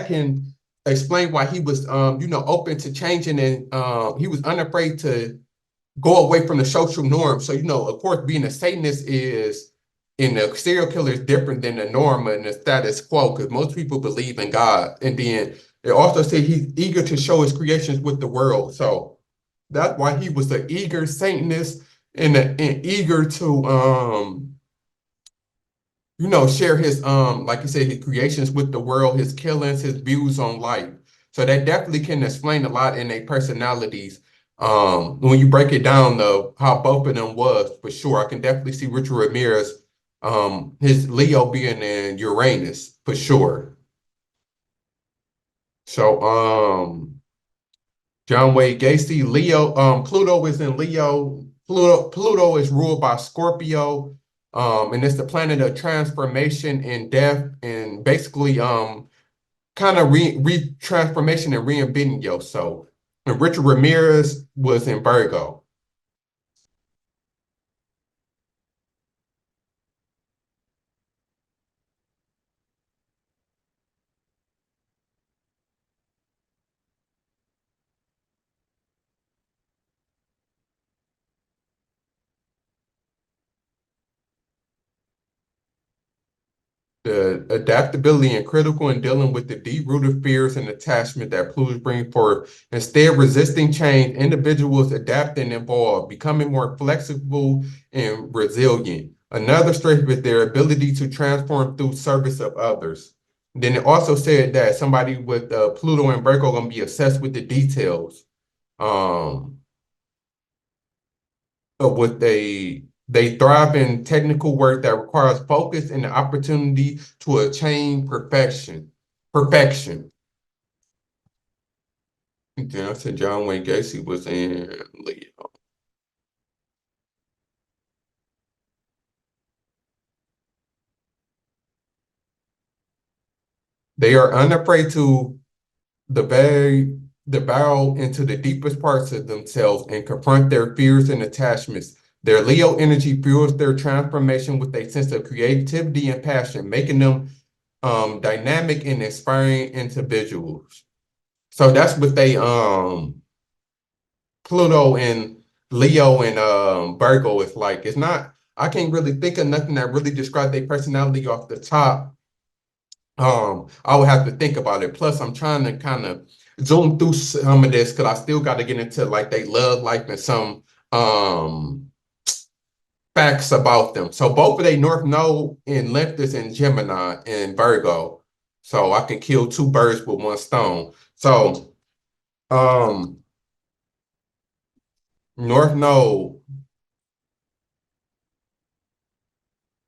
can explain why he was open to changing, and he was unafraid to go away from the social norm. So, of course, being a Satanist and a serial killer is different than the norm and the status quo, because most people believe in God. And then it also said he's eager to show his creations with the world. So that's why he was an eager Satanist and eager to share his like you said, his creations with the world, his killings, his views on life. So that definitely can explain a lot in their personalities. When you break it down though, how both of them was, for sure. I can definitely see Richard Ramirez, his Leo being in Uranus, for sure. So John Wayne Gacy, Leo, Pluto is in Leo. Pluto is ruled by Scorpio. And it's the planet of transformation and death, and basically kind of transformation and reinventing yourself. And Richard Ramirez was in Virgo. The adaptability and critical in dealing with the deep-rooted fears and attachment that Pluto brings forth. Instead, resisting change, individuals adapt and evolve, becoming more flexible and resilient. Another strength is their ability to transform through service of others. Then it also said that somebody with Pluto and Virgo going to be obsessed with the details. Of what they thrive in technical work that requires focus and the opportunity to attain perfection. Perfection. And then I said John Wayne Gacy was in Leo. They are unafraid to devour into the deepest parts of themselves and confront their fears and attachments. Their Leo energy fuels their transformation with a sense of creativity and passion, making them dynamic and inspiring individuals. So that's what they Pluto and Leo and Virgo is like. It's not, I can't really think of nothing that really describes their personality off the top. I would have to think about it. Plus, I'm trying to kind of zoom through some of this because I still got to get into like they love life and some facts about them. So both of they North Node in length is in Gemini and Virgo. So I can kill two birds with one stone. So North Node,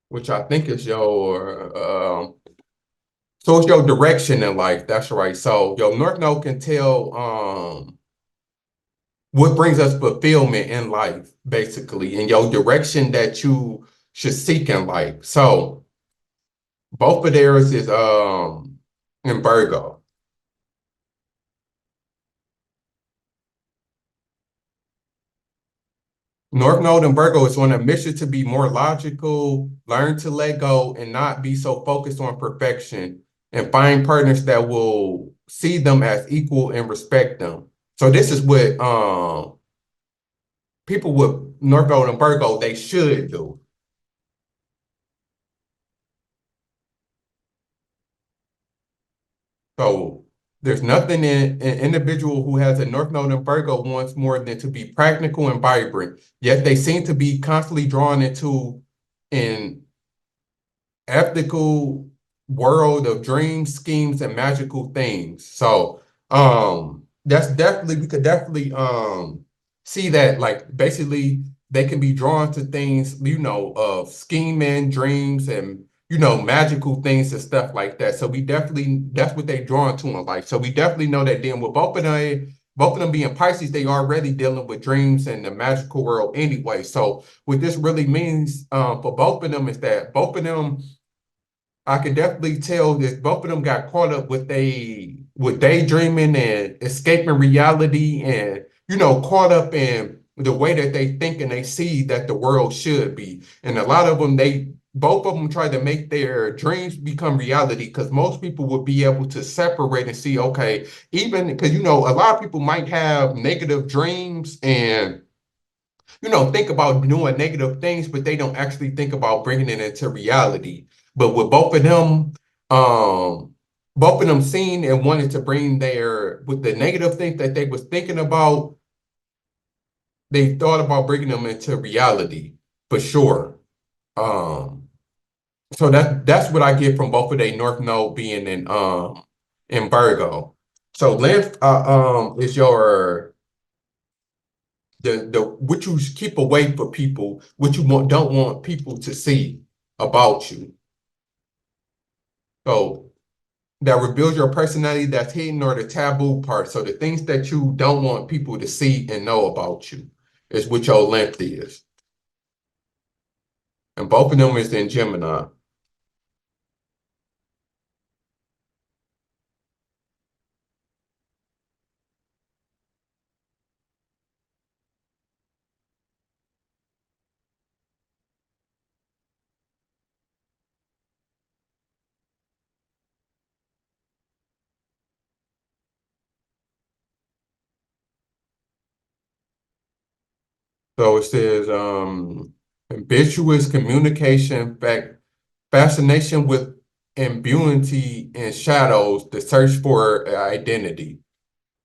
which I think is your so it's your direction in life. That's right. So your North Node can tell what brings us fulfillment in life, basically, in your direction that you should seek in life. So both of theirs is in Virgo. North Node and Virgo is on a mission to be more logical, learn to let go, and not be so focused on perfection, and find partners that will see them as equal and respect them. So this is what people with North Node and Virgo, they should do. So there's nothing in an individual who has a North Node in Virgo wants more than to be practical and vibrant. Yet they seem to be constantly drawn into an ethical world of dreams, schemes, and magical things. So that's definitely, we could definitely see that, like, basically they can be drawn to things, you know, of scheming, dreams, and magical things and stuff like that. So we definitely, that's what they drawn to in life. So we definitely know that then with both of them being Pisces, they already dealing with dreams and the magical world anyway. So what this really means for both of them is that both of them, I can definitely tell that both of them got caught up with daydreaming and escaping reality, and caught up in the way that they think and they see that the world should be. And a lot of them, both of them try to make their dreams become reality, because most people would be able to separate and see, okay, even because a lot of people might have negative dreams and think about doing negative things, but they don't actually think about bringing it into reality. But with both of them seen and wanted to bring with the negative things that they was thinking about, they thought about bringing them into reality for sure. So that's what I get from both of their North Node being in Virgo. So length is your what you keep away from people, what you don't want people to see about you. So that reveals your personality that's hidden, or the taboo part. So the things that you don't want people to see and know about you is what your length is. And both of them is in Gemini. So it says ambiguous communication, fascination with ambiguity and shadows, the search for identity.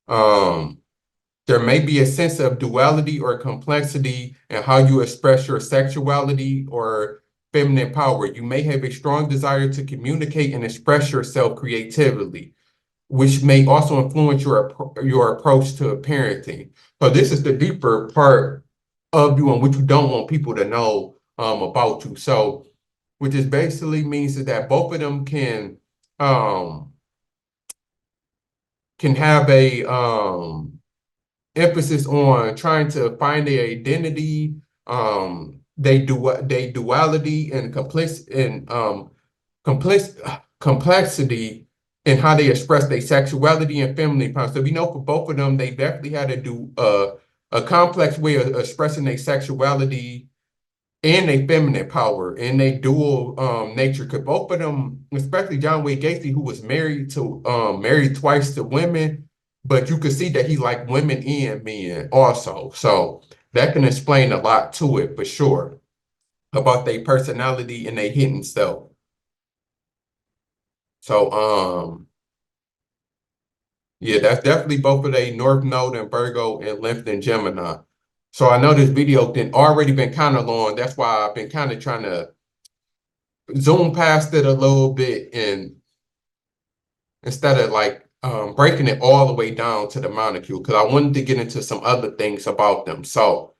There may be a sense of duality or complexity in how you express your sexuality or feminine power. You may have a strong desire to communicate and express yourself creatively, which may also influence your approach to parenting. So this is the deeper part of you and what you don't want people to know about you. So what this basically means is that both of them can have a emphasis on trying to find their identity, they duality and complexity in how they express their sexuality and feminine power. So we know for both of them, they definitely had to do a complex way of expressing their sexuality and their feminine power and their dual nature. Because both of them, especially John Wayne Gacy, who was married twice to women, but you could see that he liked women and men also. So that can explain a lot to it for sure about their personality and their hidden self. So yeah, that's definitely both of their North Node and Virgo and length in Gemini. So I know this video already been kind of long. That's why I've been kind of trying to zoom past it a little bit, and instead of like breaking it all the way down to the molecule, because I wanted to get into some other things about them. So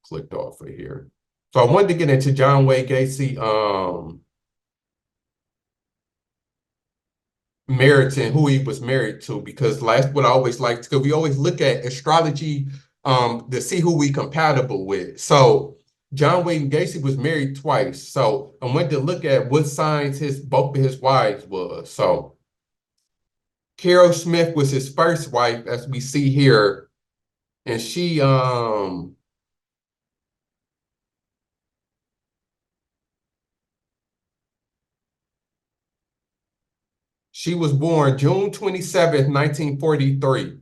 clicked off of here. So I wanted to get into John Wayne Gacy marriage and who he was married to, because that's what I always like, because we always look at astrology to see who we compatible with. So John Wayne Gacy was married twice. So I went to look at what signs both of his wives was. So Carol Smith was his first wife, as we see here and she was born June 27th, 1943.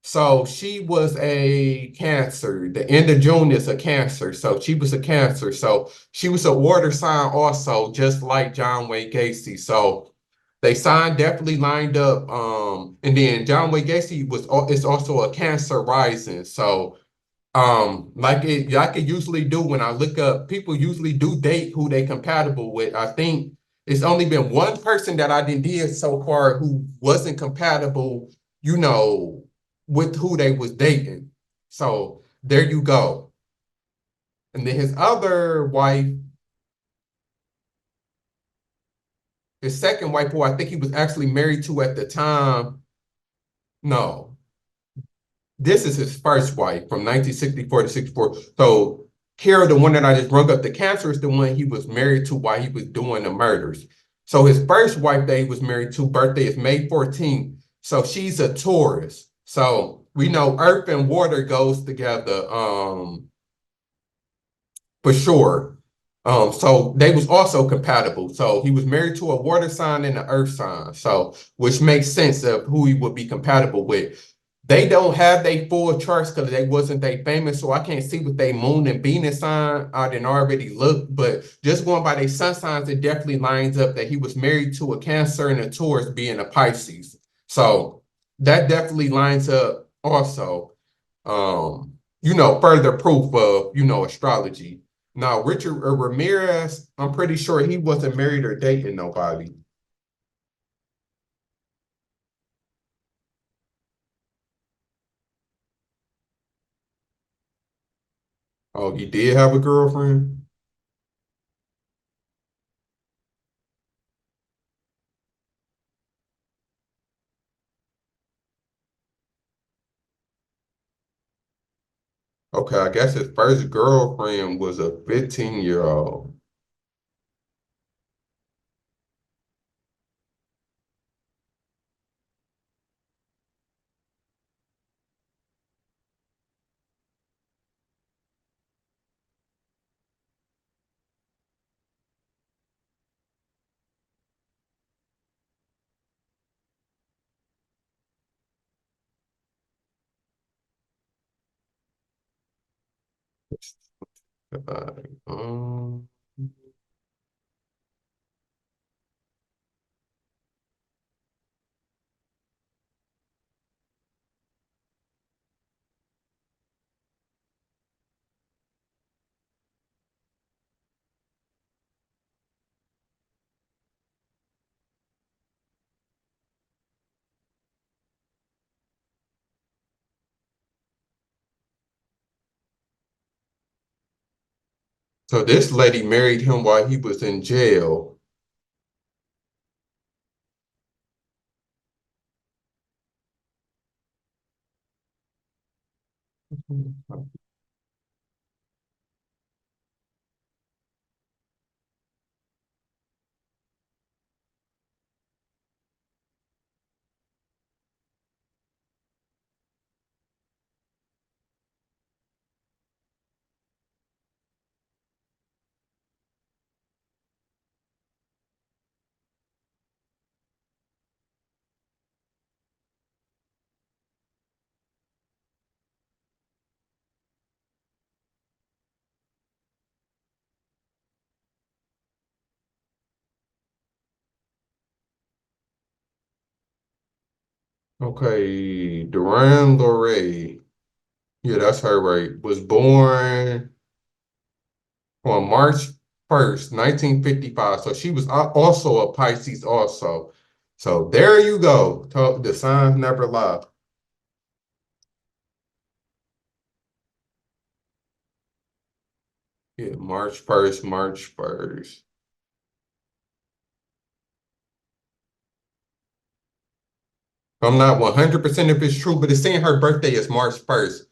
So she was a Cancer. The end of June is a Cancer. So she was a Cancer. So she was a water sign also, just like John Wayne Gacy. So they sign definitely lined up. And then John Wayne Gacy is also a Cancer rising. So like it usually do when I look up, people usually do date who they compatible with. I think it's only been one person that I did so far who wasn't compatible, you know, with who they was dating. So there you go. And then his other wife, his second wife, who I think he was actually married to at the time. No, this is his first wife from 1964 to 64. So Carol, the one that I just brought up, the Cancer is the one he was married to while he was doing the murders. So his first wife that he was married to, birthday is May 14th. So she's a Taurus. So we know earth and water goes together, for sure. So they was also compatible. So he was married to a water sign and an earth sign. So which makes sense of who he would be compatible with. They don't have their full charts because they wasn't they famous, so I can't see what they moon and Venus sign. I didn't already look, but just going by their sun signs, it definitely lines up that he was married to a Cancer and a Taurus being a Pisces. So that definitely lines up also. Further proof of, astrology. Now, Richard Ramirez, I'm pretty sure he wasn't married or dating nobody. Oh, he did have a girlfriend? Okay, I guess his first girlfriend was a 15-year-old. Um, so this lady married him while he was in jail. Okay, Duran Loree. Yeah, that's her, right? Was born on March 1st, 1955. So she was also a Pisces also. So there you go. The signs never lie. Yeah, March 1st. I'm not 100% if it's true, but it's saying her birthday is March 1st.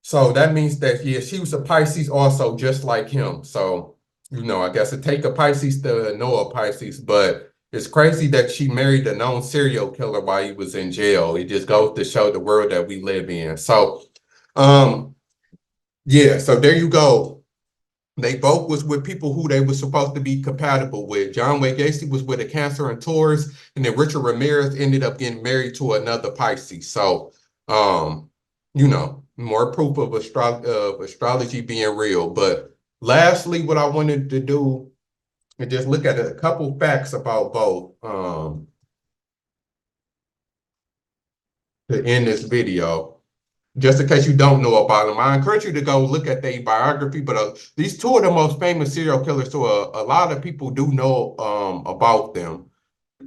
So that means that, yeah, she was a Pisces also, just like him. So, I guess it take a Pisces to know a Pisces, but it's crazy that she married a known serial killer while he was in jail. It just goes to show the world that we live in. So Yeah, so there you go. They both was with people who they were supposed to be compatible with. John Wayne Gacy was with a Cancer and Taurus, and then Richard Ramirez ended up getting married to another Pisces. So, more proof of astrology being real. But lastly, what I wanted to do is just look at a couple facts about both to end this video. Just in case you don't know about them, I encourage you to go look at their biography. But these two of the most famous serial killers, so a lot of people do know about them.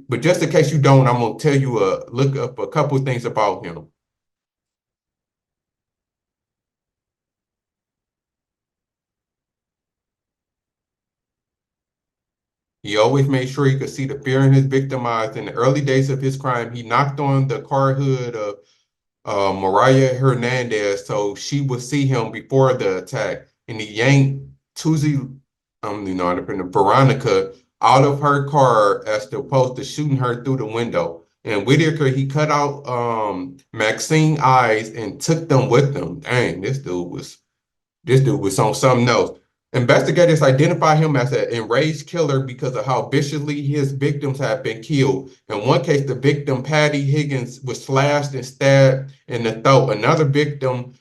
But just in case you don't, I'm gonna tell you look up a couple things about him. He always made sure he could see the fear in his victim eyes. In the early days of his crime, he knocked on the car hood of Mariah Hernandez so she would see him before the attack, and he yanked Tuzi, Veronica out of her car as opposed to shooting her through the window. And Whitaker, he cut out Maxine's eyes and took them with him. Dang, this dude was on something else. Investigators identify him as an enraged killer because of how viciously his victims have been killed. In one case, the victim, Patty Higgins, was slashed and stabbed in the throat. Another victim,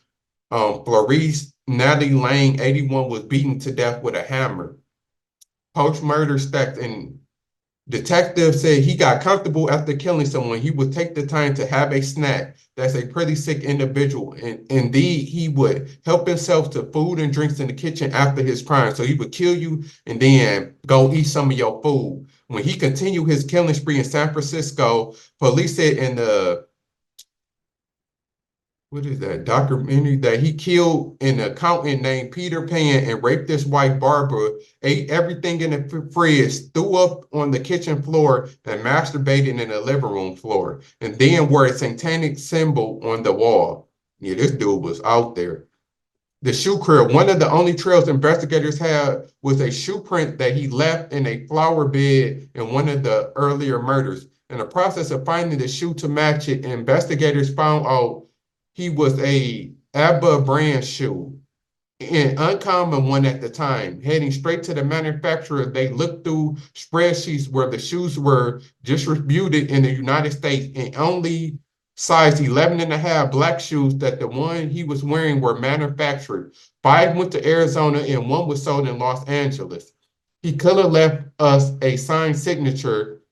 Florice Natalie Lang, 81, was beaten to death with a hammer. Post-murder stats and detective said he got comfortable after killing someone. He would take the time to have a snack. That's a pretty sick individual. And indeed, he would help himself to food and drinks in the kitchen after his crime. So he would kill you and then go eat some of your food. When he continued his killing spree in San Francisco, police said in the what is that documentary that he killed an accountant named Peter Pan and raped his wife Barbara, ate everything in the fridge, threw up on the kitchen floor, and masturbated in the living room floor, and then wore a satanic symbol on the wall. Yeah, this dude was out there. The shoe crib, one of the only trails investigators had was a shoe print that he left in a flower bed in one of the earlier murders. In the process of finding the shoe to match it, investigators found out he was a ABBA brand shoe, an uncommon one at the time. Heading straight to the manufacturer, they looked through spreadsheets where the shoes were distributed in the United States and only size 11 and a half black shoes that the one he was wearing were manufactured. 5 went to Arizona and 1 was sold in Los Angeles. He could have left us a signed signature,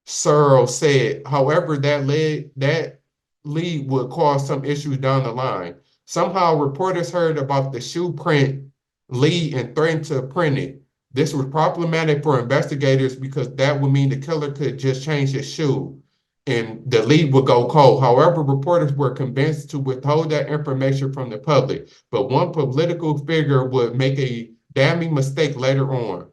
Searle said. However, that lead would cause some issues down the line. Somehow, reporters heard about the shoe print lead and threatened to print it. This was problematic for investigators because that would mean the killer could just change his shoe and the lead would go cold. However, reporters were convinced to withhold that information from the public, but one political figure would make a damning mistake later on.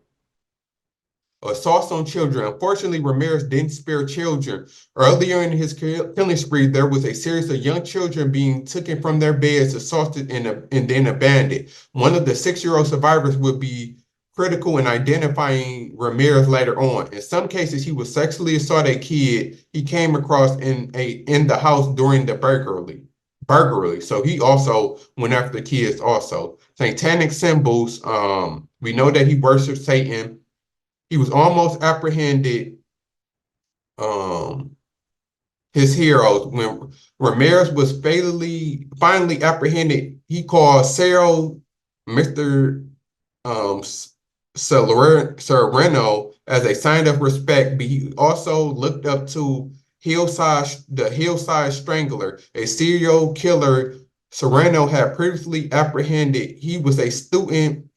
Assaults on children. Unfortunately, Ramirez didn't spare children. Earlier in his killing spree, there was a series of young children being taken from their beds, assaulted, and then abandoned. One of the 6-year-old survivors would be critical in identifying Ramirez later on. In some cases, he would sexually assault a kid he came across in the house during the burglary. So he also went after kids also. Satanic symbols. We know that he worshipped Satan. He was almost apprehended, his heroes. When Ramirez was finally apprehended, he called Cerro Mr. Um, Sereno as a sign of respect, but he also looked up to the Hillside Strangler, a serial killer Sereno had previously apprehended. He was a student,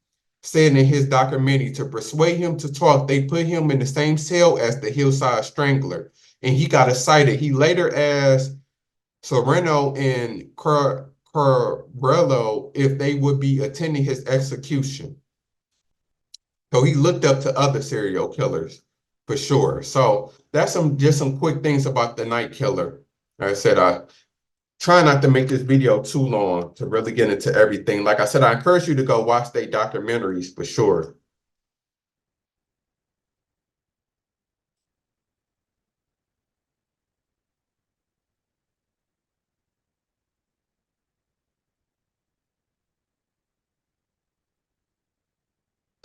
said in his documentary. To persuade him to talk, they put him in the same cell as the Hillside Strangler, and he got excited. He later asked Sereno and Carbrello if they would be attending his execution. So he looked up to other serial killers for sure. So that's just some quick things about the Night Killer. Like I said, I try not to make this video too long to really get into everything. Like I said, I encourage you to go watch their documentaries for sure.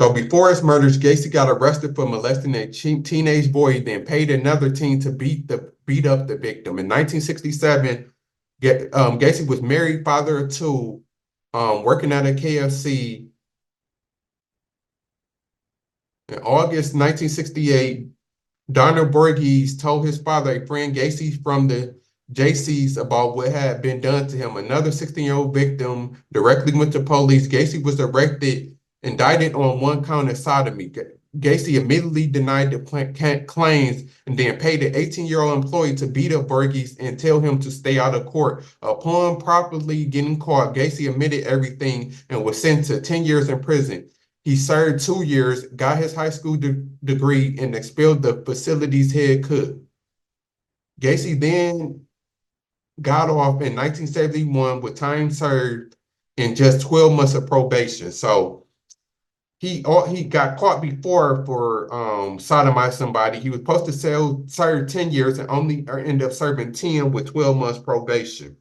So before his murders, Gacy got arrested for molesting a teenage boy, then paid another teen to beat up the victim. In 1967, Gacy was married, father of two, working at a KFC. In August 1968, Donald Borges told his father, a friend Gacy from the JC's, about what had been done to him. Another 16-year-old victim directly went to police. Gacy was indicted on one count of sodomy. Gacy immediately denied the claims and then paid an 18-year-old employee to beat up Borges and tell him to stay out of court. Upon properly getting caught, Gacy admitted everything and was sentenced to 10 years in prison. He served 2 years, got his high school degree, and expelled the facility's head cook. Gacy then got off in 1971 with time served and just 12 months of probation. So he got caught before for sodomizing somebody. He was supposed to serve 10 years and only ended up serving 10 with 12 months probation.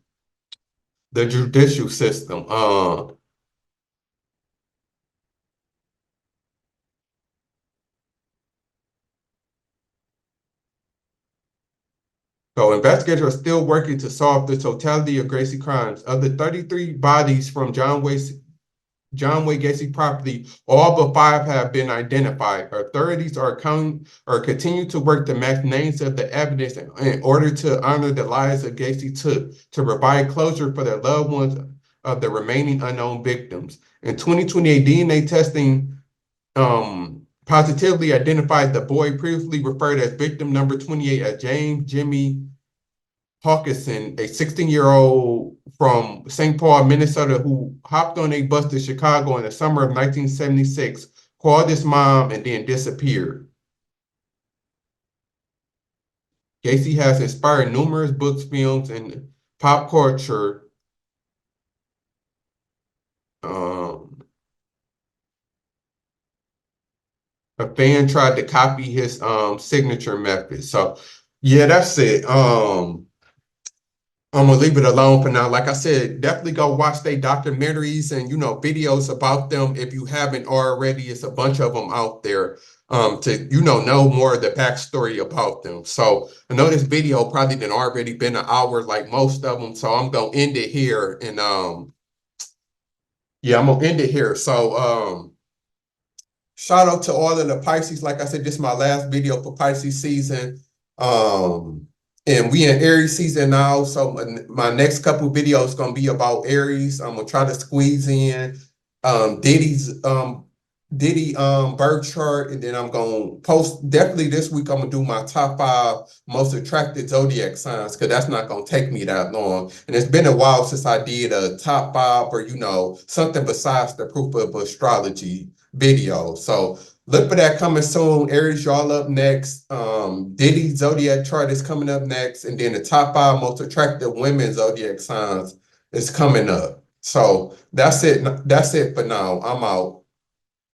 The judicial system. So investigators are still working to solve the totality of Gacy crimes. Of the 33 bodies from John Wayne Gacy property, all but 5 have been identified. Authorities are continue to work to match names of the evidence in order to honor the lives of Gacy took, to provide closure for the loved ones of the remaining unknown victims. In 2028, DNA testing positively identified the boy previously referred as victim number 28 as James Jimmy Hawkinson, a 16-year-old from St. Paul, Minnesota, who hopped on a bus to Chicago in the summer of 1976, called his mom, and then disappeared. Gacy has inspired numerous books, films, and pop culture. A fan tried to copy his signature method. So yeah, that's it. I'm gonna leave it alone for now. Like I said, definitely go watch their documentaries and videos about them if you haven't already. It's a bunch of them out there to know more of the backstory about them. So I know this video probably been already been an hour like most of them. So I'm gonna end it here and yeah, I'm gonna end it here. So shout out to all of the Pisces. Like I said, this is my last video for Pisces season. And we in Aries season now. So my next couple videos gonna be about Aries. I'm gonna try to squeeze in Diddy's birth chart, and then I'm gonna post definitely this week. I'm gonna do my top 5 most attracted zodiac signs, because that's not gonna take me that long. And it's been a while since I did a top 5 or something besides the proof of astrology video. So look for that coming soon. Aries, y'all up next. Diddy zodiac chart is coming up next, and then the top 5 most attractive women zodiac signs is coming up. So that's it. That's it for now. I'm out.